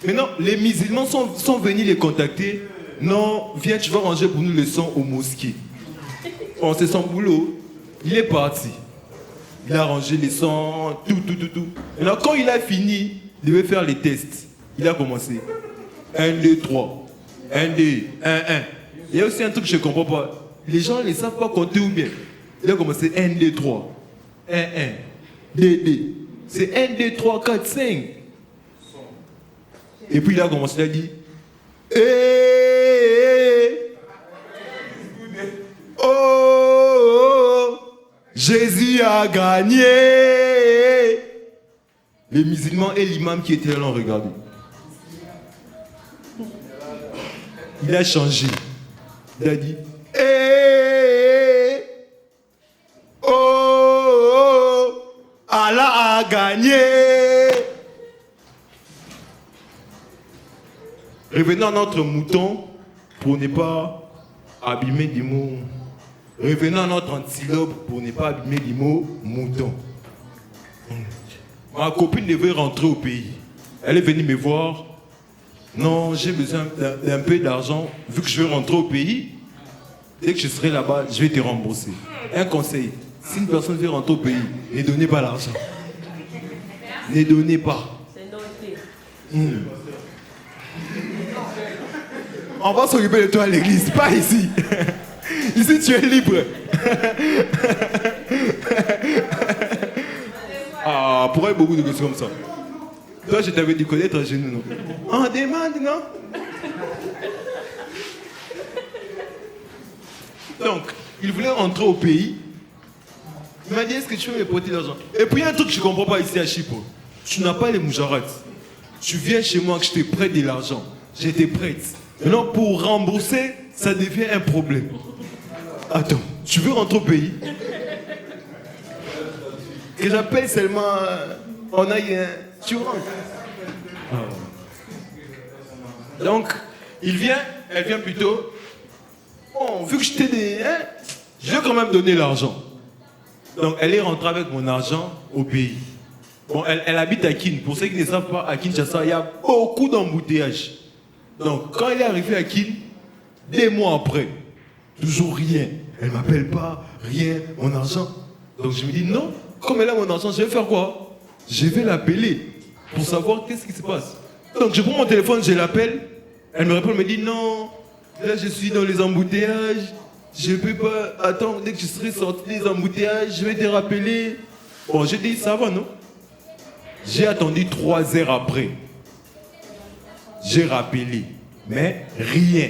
Maintenant, les musulmans sont venus les contacter. Non, viens, tu vas ranger pour nous les sons au mosquée. Bon, c'est son boulot. Il est parti. Il a rangé les sons, tout. Maintenant, quand il a fini, Il devait faire les tests. Il a commencé. 1, 2, 3. 1, 2, 1, 1. Il y a aussi un truc que je ne comprends pas. Les gens ne savent pas compter ou bien. Il a commencé 1, 2, 3. 1, 1. 2, 2. C'est 1, 2, 3, 4, 5. Et puis il a commencé à dire oh, Jésus a gagné. Les musulmans et l'imam qui étaient là l'ont regardé. Il a changé. Il a dit oh, Allah a gagné. Revenons à notre mouton pour ne pas abîmer des mots. Revenons à notre antilope pour ne pas abîmer des mots mouton. Ma copine devait rentrer au pays. Elle est venue me voir. Non, j'ai besoin d'un peu d'argent. Vu que je vais rentrer au pays, dès que je serai là-bas, je vais te rembourser. Un conseil, si une personne veut rentrer au pays, ne donnez pas l'argent. Ne donnez pas. On va s'occuper de toi à l'église, pas ici. Ici, tu es libre. Ah, pourquoi il y a beaucoup de questions comme ça? Toi, je t'avais dit connaître à genoux, non? On demande, non? Donc, il voulait rentrer au pays. Il m'a dit, est-ce que tu veux me prêter l'argent? Et puis, il y a un truc que je ne comprends pas ici à Chypre. Tu n'as pas les moujarats. Tu viens chez moi que je te prête de l'argent. Je te prête. Maintenant, pour rembourser, ça devient un problème. Attends, tu veux rentrer au pays? Que j'appelle seulement... on a un... Tu rentres. Donc, elle vient plutôt... Bon, vu que je t'ai dit... Hein, je vais quand même donner l'argent. Donc, elle est rentrée avec mon argent au pays. Bon, elle habite à Kin. Pour ceux qui ne savent pas, à Kinshasa, il y a beaucoup d'embouteillages. Donc, quand elle est arrivée à Kin, 2 mois après, toujours rien. Elle ne m'appelle pas, rien, mon argent. Donc, je me dis, non, comme elle a mon argent, je vais faire quoi? Je vais l'appeler pour savoir qu'est-ce qui se passe. Donc, je prends mon téléphone, je l'appelle. Elle me répond, elle me dit, non, là, je suis dans les embouteillages. Je ne peux pas attendre, dès que je serai sorti des embouteillages, je vais te rappeler. Bon, je dis, ça va, non? J'ai attendu 3 heures après. J'ai rappelé, mais rien.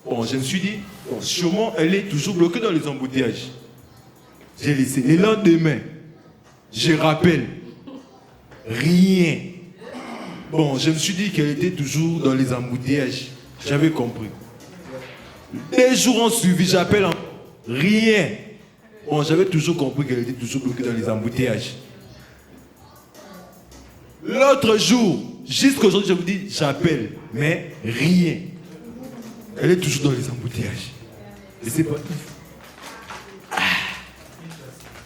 Bon, je me suis dit, bon, sûrement, elle est toujours bloquée dans les embouteillages. J'ai laissé. Le lendemain, je rappelle, rien. Bon, je me suis dit qu'elle était toujours dans les embouteillages. J'avais compris. 2 jours ont suivi, j'appelle, rien. Bon, j'avais toujours compris qu'elle était toujours bloquée dans les embouteillages. L'autre jour, jusqu'aujourd'hui, je vous dis, j'appelle, mais rien. Elle est toujours dans les embouteillages. Et c'est pas tout.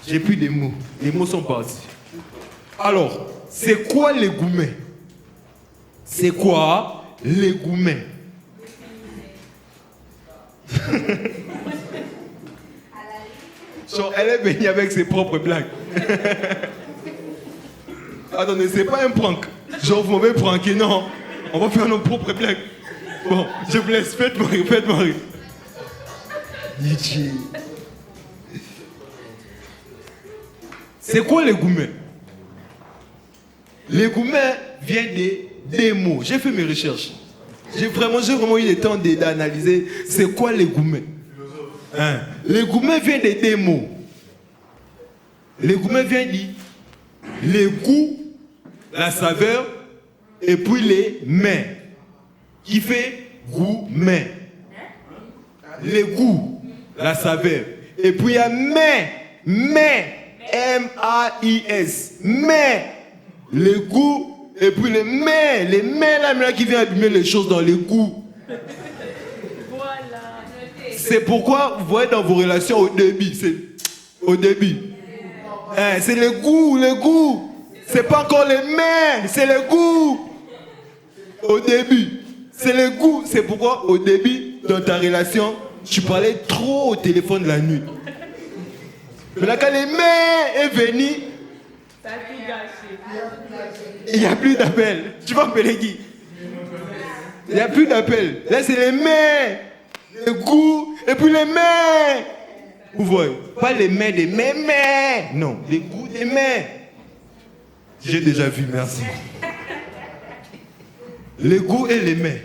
J'ai plus de mots. Les mots sont partis. Alors, c'est quoi les gourmets? C'est quoi les gourmets? Elle est venue avec ses propres blagues. Attendez, c'est pas un prank. Genre, vous m'avez pranké, non. On va faire nos propres blagues. Bon, je vous laisse, faites-moi rire, faites-moi rire. C'est quoi les gourmets? Les gourmets viennent des mots. J'ai fait mes recherches. J'ai vraiment eu le temps d'analyser c'est quoi les gourmets. Hein? Les gourmets viennent des mots. Les gourmets viennent dire les goûts, la saveur, et puis les mets. Qui fait gourmet. Les goûts, la saveur. Et puis il y a mais, M-A-I-S. Mais, les goûts, et puis les mets là qui viennent abîmer les choses dans les goûts. Voilà. C'est pourquoi vous voyez dans vos relations au début, au début. Hein, c'est les goûts. C'est pas encore les mets, c'est les goûts. Au début, c'est les goûts. C'est pourquoi au début, dans ta relation, tu parlais trop au téléphone la nuit. Mais là, quand les mets est venu, Ça a tout gâché. Il n'y a plus d'appel. Tu vas appeler qui? Il n'y a plus d'appel. Là, c'est les mains. Le goût et puis les mains. Vous voyez? Pas les mains des mains. Non, les goûts des mains. J'ai déjà vu, merci. Les goûts et les mains.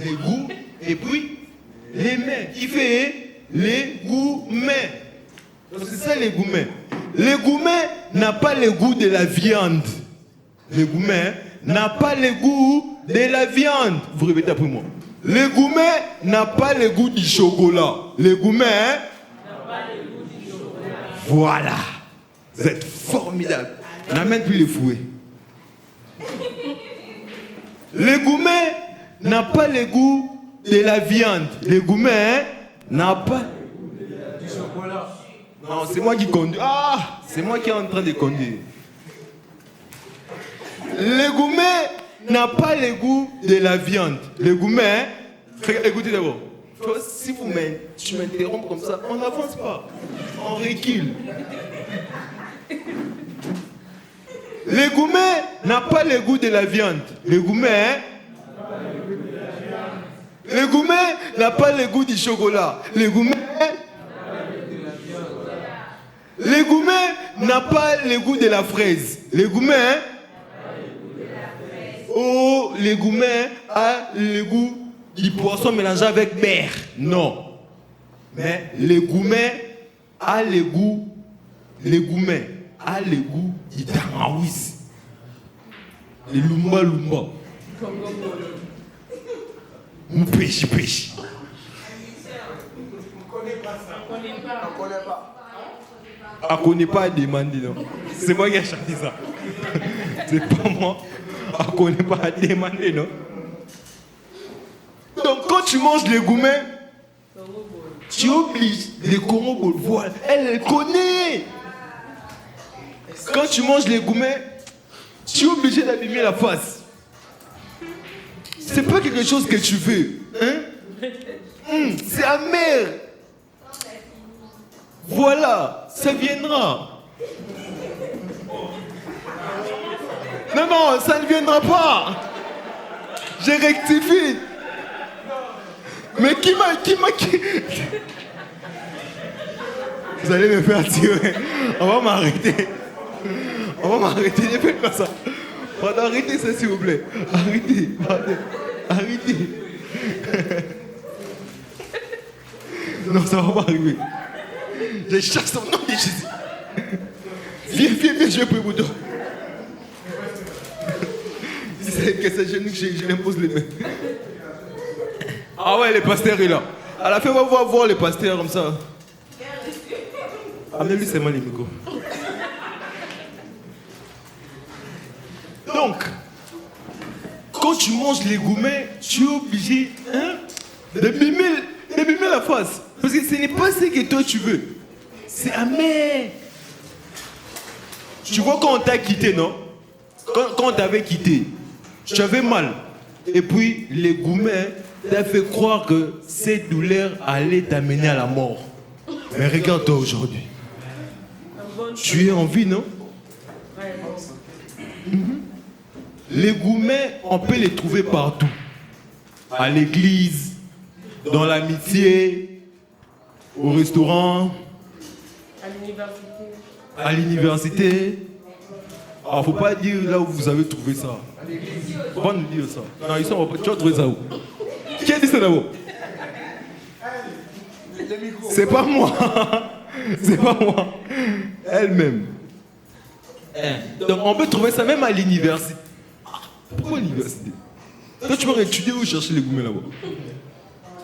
Les goûts et puis les mains. Qui fait les gourmets? C'est ça les gourmets. Les gourmets n'a pas le goût de la viande. Les gourmets n'a pas le goût de la viande. Vous répétez après moi. Les gourmets n'a pas le goût du chocolat. Les gourmets n'a pas le goût du chocolat. Voilà. Vous êtes formidables. N'amène plus les fouets. Les gourmets n'a pas le goût de la viande. Les gourmets n'a pas du chocolat. Non, c'est moi qui conduis. Ah, c'est moi qui est en train de conduire. Les gourmets n'a pas le goût de la viande. Les gourmets, écoutez d'abord. Si tu m'interromps comme ça, on n'avance pas. On recule. Les gourmets n'a pas le goût de la viande. Les gourmets n'a pas le goût du chocolat. Les gourmets n'a pas le goût de la fraise. Les gourmets les gourmets a le goût du poisson mélangé avec beurre. Non. Mais les gourmets a le goût du tangawis. Les lumba. Mon pêche. On connaît pas à demander, non. C'est moi qui ai chanté ça. C'est pas moi. On connaît pas à demander, non. Donc quand tu manges les gourmets, tu obliges les Congo. Voilà. Elle connaît. Quand tu manges les gourmets, tu es obligé d'abîmer la face. C'est pas quelque chose que tu veux. Hein? C'est amer. Voilà, ça viendra. Non, ça ne viendra pas. Je rectifie. Mais qui m'a... Vous allez me faire tirer. On va m'arrêter. Ne faites pas ça. Arrêtez ça s'il vous plaît. Arrêtez. Non, ça va pas arriver. Je chasse au nom de Jésus. Viens, je prie pour toi. Si c'est que c'est genou, je l'impose les mains. Ah ouais, le pasteur est là. À la fin, on va voir le pasteur comme ça. Amenez-lui seulement les micros. Donc, quand tu manges les gourmets, tu es obligé de mimer la face. Parce que ce n'est pas ce que toi tu veux. C'est amer. Tu vois quand on t'a quitté, non? Quand on t'avait quitté, tu avais mal. Et puis les gourmets t'ont fait croire que cette douleur allait t'amener à la mort. Mais regarde-toi aujourd'hui. Tu es en vie, non? Les gourmets, on peut les trouver partout. À l'église, dans l'amitié, au restaurant, à l'université. Alors, faut pas dire là où vous avez trouvé ça. Faut pas nous dire ça. Non, ici, tu vas trouver ça où? Qui a dit ça d'abord? C'est pas moi. C'est pas moi. Elle-même. Donc, on peut trouver ça même à l'université. Pourquoi l'université? Toi, tu vas étudier ou chercher les gourmets là-bas?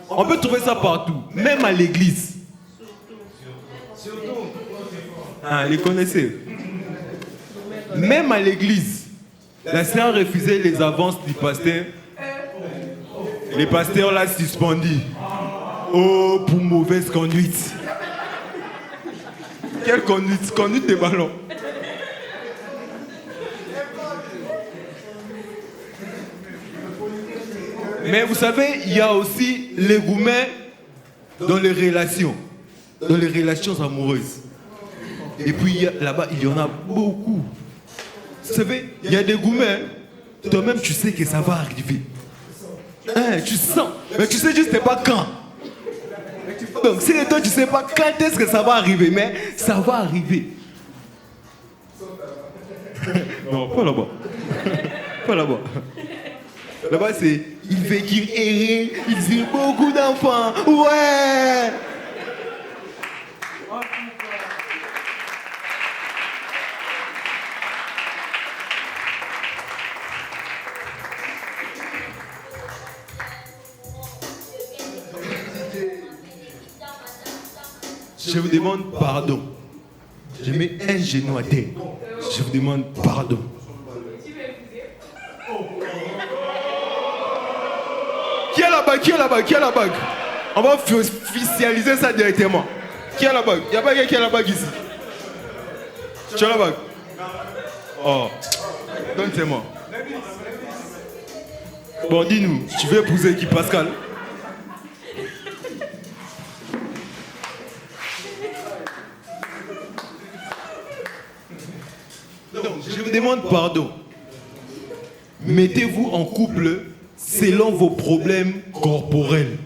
On peut trouver ça partout, même à l'église. Ah, les connaissez? Même à l'église, la sœur refusait les avances du pasteur. Les pasteurs l'ont suspendu. Oh, pour mauvaise conduite. Quelle conduite? Conduite des ballons. Mais vous savez, il y a aussi les gourmets dans les relations amoureuses. Et puis là-bas, il y en a beaucoup. Vous savez, il y a des gourmets, toi-même tu sais que ça va arriver. Hein, tu sens, mais tu sais juste pas quand. Donc si toi tu sais pas quand est-ce que ça va arriver, mais ça va arriver. Non, pas là-bas. Pas là-bas. Là-bas c'est, il fait qu'il errer, ils eurent beaucoup d'enfants. Ouais. Je vous demande pardon. Je mets un genou à terre. Je vous demande pardon. Qui a la bague? Qui a la bague? Qui a la bague? On va officialiser ça directement. Qui a la bague? Il n'y a pas quelqu'un qui a la bague ici. Tu as la bague? Oh. Donne-moi. Bon, dis-nous, tu veux épouser qui, Pascal? Donc, je vous demande pardon. Mettez-vous en couple selon vos problèmes corporels.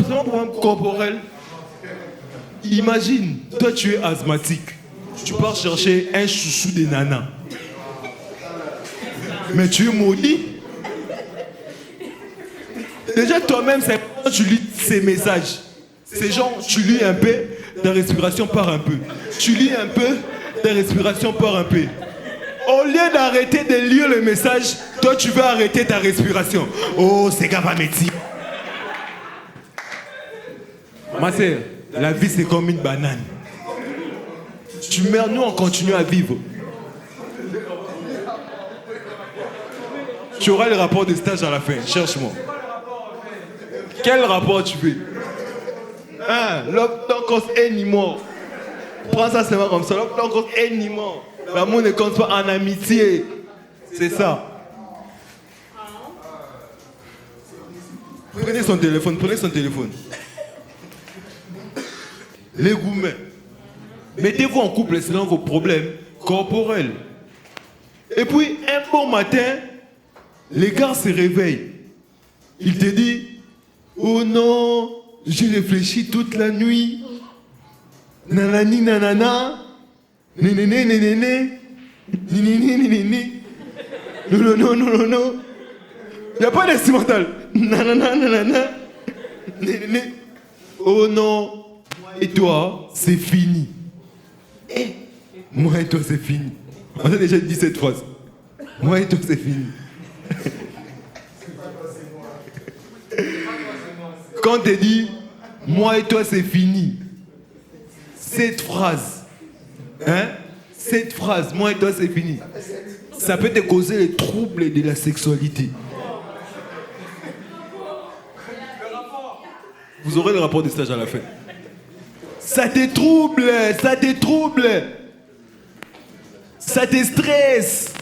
Selon vos problèmes corporels. Imagine, toi tu es asthmatique. Tu pars chercher un chouchou des nanas. Mais tu es maudit. Déjà toi-même, c'est quand tu lis ces messages. C'est genre, tu lis un peu, ta respiration part un peu. Tu lis un peu, ta respiration part un peu. Au lieu d'arrêter de lire le message, toi tu veux arrêter ta respiration. Oh, c'est Gavaméti. Ma sœur, la vie c'est comme une banane. Tu meurs, nous on continue à vivre. Tu auras le rapport de stage à la fin, cherche-moi. Quel rapport tu veux? L'homme don't cause any more. Prends ça seulement comme ça, l'homme don't cause any more. L'amour ne compte pas en amitié. C'est ça. Prenez son téléphone, prenez son téléphone. Les gourmets. Mettez-vous en couple selon vos problèmes corporels. Et puis, un bon matin, les gars se réveillent. Il te dit, oh non, j'ai réfléchi toute la nuit. Nanani nanana. Nénéné nénéné. Nénéné nénéné. Non, non, non, non, non, non. Il n'y a pas d'instrumental. Nanana nanana. Nénéné. Oh non. Et toi, c'est fini. Eh, moi et toi, c'est fini. On a déjà dit cette phrase. Moi et toi, c'est fini. Quand on te dit, moi et toi, c'est fini. Cette phrase, cette phrase, moi et toi, c'est fini. Ça peut te causer les troubles de la sexualité. Vous aurez le rapport de stage à la fin. Ça te trouble, ça te trouble. Ça te stresse.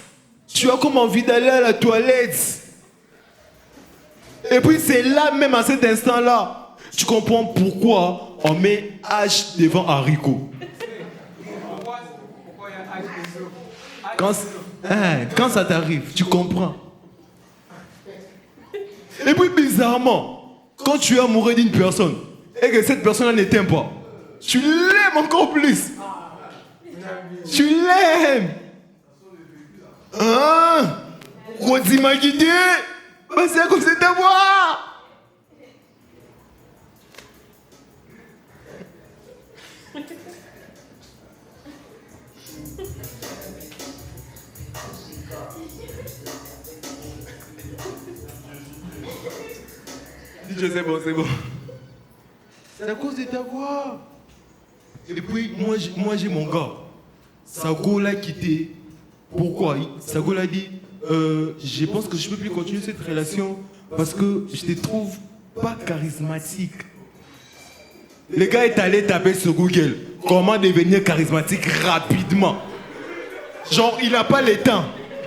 Tu as comme envie d'aller à la toilette. Et puis c'est là même à cet instant-là, tu comprends pourquoi on met H devant haricot. Quand ça t'arrive, tu comprends. Et puis bizarrement, quand tu es amoureux d'une personne et que cette personne ne t'aime pas, tu l'aimes encore plus. Tu l'aimes. Rodi m'a guidé. C'est à cause de ta voix. Je sais bon, c'est bon. C'est à cause de ta voix. Et puis, moi j'ai mon gars. Sago l'a quitté. Pourquoi? Sago l'a dit, je pense que je ne peux plus continuer cette relation parce que je te trouve pas charismatique. Le gars est allé taper sur Google comment devenir charismatique rapidement. Genre, il n'a pas le temps.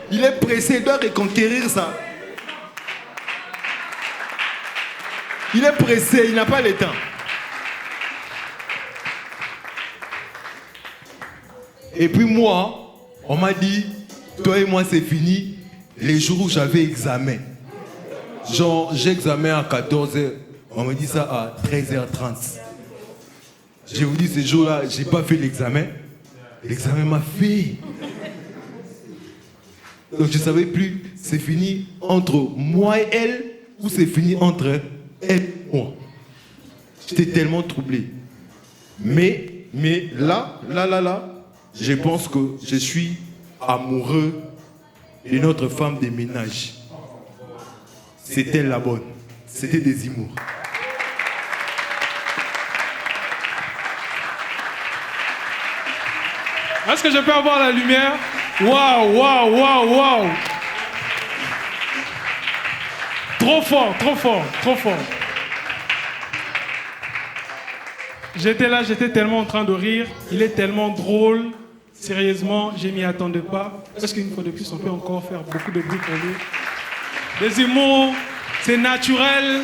Il est pressé, il doit reconquérir ça. Il est pressé, il n'a pas le temps. Et puis moi, on m'a dit, toi et moi c'est fini les jours où j'avais examen. Genre, j'ai examen à 14h. On me dit ça à 13h30. Je vous dis, ce jour-là, j'ai pas fait l'examen. L'examen m'a fait. Donc je savais plus, c'est fini entre moi et elle ou c'est fini entre elle et moi. J'étais tellement troublé. Mais là, je pense que je suis amoureux de notre femme de ménage. C'était la bonne. C'était des Zemmour. Est-ce que je peux avoir la lumière? Waouh, waouh, waouh, waouh. Trop fort, trop fort, trop fort. J'étais là, j'étais tellement en train de rire. Il est tellement drôle. Sérieusement, je m'y attendais pas. Est-ce qu'une fois de plus, on peut encore faire beaucoup de bruit pour lui? Des humours, c'est naturel.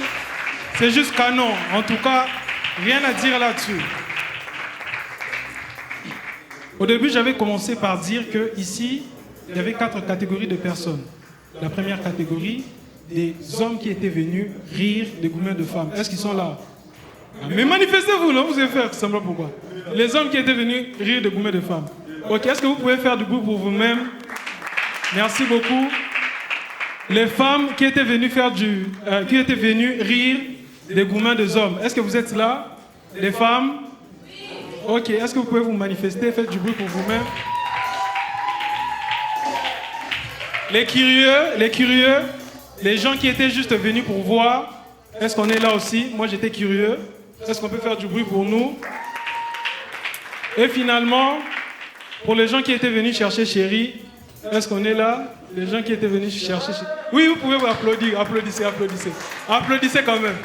C'est juste canon. En tout cas, rien à dire là-dessus. Au début, j'avais commencé par dire qu'ici, il y avait 4 catégories de personnes. La première catégorie, des hommes qui étaient venus rire des gourmets de femmes. Est-ce qu'ils sont là? Mais manifestez-vous, non? Vous allez faire semblant pourquoi? Les hommes qui étaient venus rire des gourmets de femmes. Ok, est-ce que vous pouvez faire du bruit pour vous-même? Merci beaucoup. Les femmes qui étaient venues qui étaient venues rire des gourmets des hommes. Est-ce que vous êtes là? Les femmes? Ok, est-ce que vous pouvez vous manifester? Faites du bruit pour vous-même. Les curieux, les gens qui étaient juste venus pour voir. Est-ce qu'on est là aussi? Moi, j'étais curieux. Est-ce qu'on peut faire du bruit pour nous? Et finalement, pour les gens qui étaient venus chercher chérie, est-ce qu'on est là? Les gens qui étaient venus chercher chérie. Oui, vous pouvez vous applaudir. Applaudissez, applaudissez. Applaudissez quand même.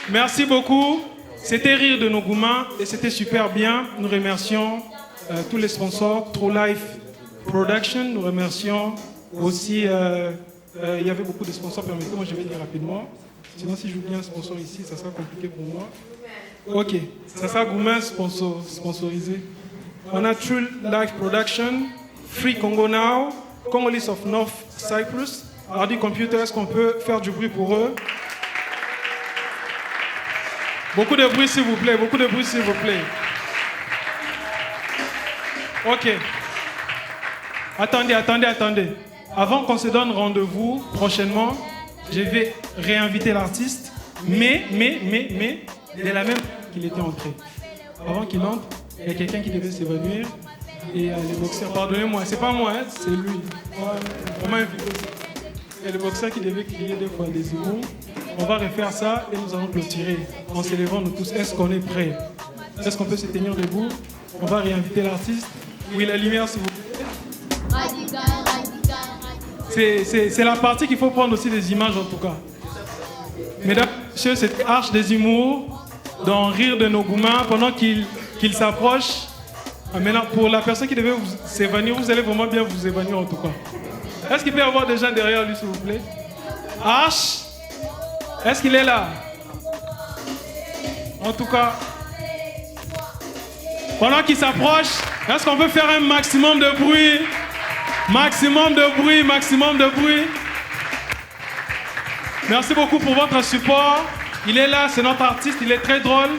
Merci beaucoup. C'était Rire de nos gourmands et c'était super bien. Nous remercions tous les sponsors, True Life Production. Nous remercions aussi, il y avait beaucoup de sponsors, permettez-moi, je vais dire rapidement. Sinon, si j'oublie un sponsor ici, ça sera compliqué pour moi. Ok, ça sera gourmand sponsorisé. On a True Life Production, Free Congo Now, Congolese of North Cyprus, Hardy Computer, est-ce qu'on peut faire du bruit pour eux? Beaucoup de bruit s'il vous plaît, beaucoup de bruit s'il vous plaît. Ok. Attendez. Avant qu'on se donne rendez-vous prochainement, je vais réinviter l'artiste, mais, de la même qu'il était entré. Avant qu'il entre, il y a quelqu'un qui devait s'évanouir. Et les boxeurs, pardonnez-moi, c'est pas moi, hein, c'est lui. On m'a invité aussi. Il y a le boxeur qui devait crier 2 fois des Zemmour. On va refaire ça et nous allons clôturer en s'élevant nous tous. Est-ce qu'on est prêts? Est-ce qu'on peut se tenir debout? On va réinviter l'artiste. Oui, la lumière, s'il vous plaît. C'est la partie qu'il faut prendre aussi des images en tout cas. Mesdames et messieurs, c'est Arche des Humours dans Rire de nos gourmands pendant qu'il s'approche. Maintenant, pour la personne qui devait s'évanouir, vous allez vraiment bien vous évanouir en tout cas. Est-ce qu'il peut y avoir des gens derrière lui, s'il vous plaît? Arche, est-ce qu'il est là? En tout cas, pendant qu'il s'approche, est-ce qu'on peut faire un maximum de bruit? Maximum de bruit, maximum de bruit. Merci beaucoup pour votre support. Il est là, c'est notre artiste, il est très drôle.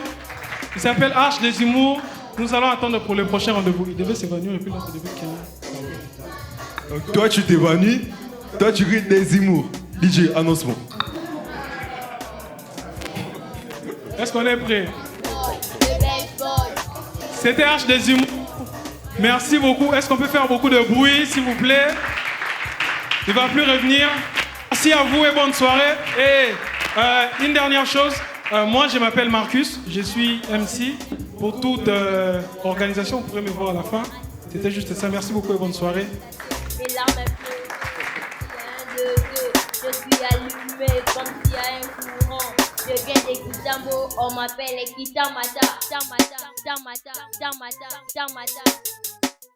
Il s'appelle Arche des Humours. Nous allons attendre pour le prochain rendez-vous. Il devait s'évanouir et puis là, ça devait crier. Donc toi, tu t'évanouis, toi, tu ris des Zemmour. DJ, annoncement. Est-ce qu'on est prêt? C'était Arche des Humours. Merci beaucoup. Est-ce qu'on peut faire beaucoup de bruit, s'il vous plaît? Il ne va plus revenir. Merci à vous et bonne soirée. Et une dernière chose, moi je m'appelle Marcus, je suis MC. Pour toute organisation, vous pourrez me voir à la fin. C'était juste ça. Merci beaucoup et bonne soirée. Et là, je suis allumé comme s'il y a un courant. Je viens de Kitambo, on m'appelle Kitamata. Tamata.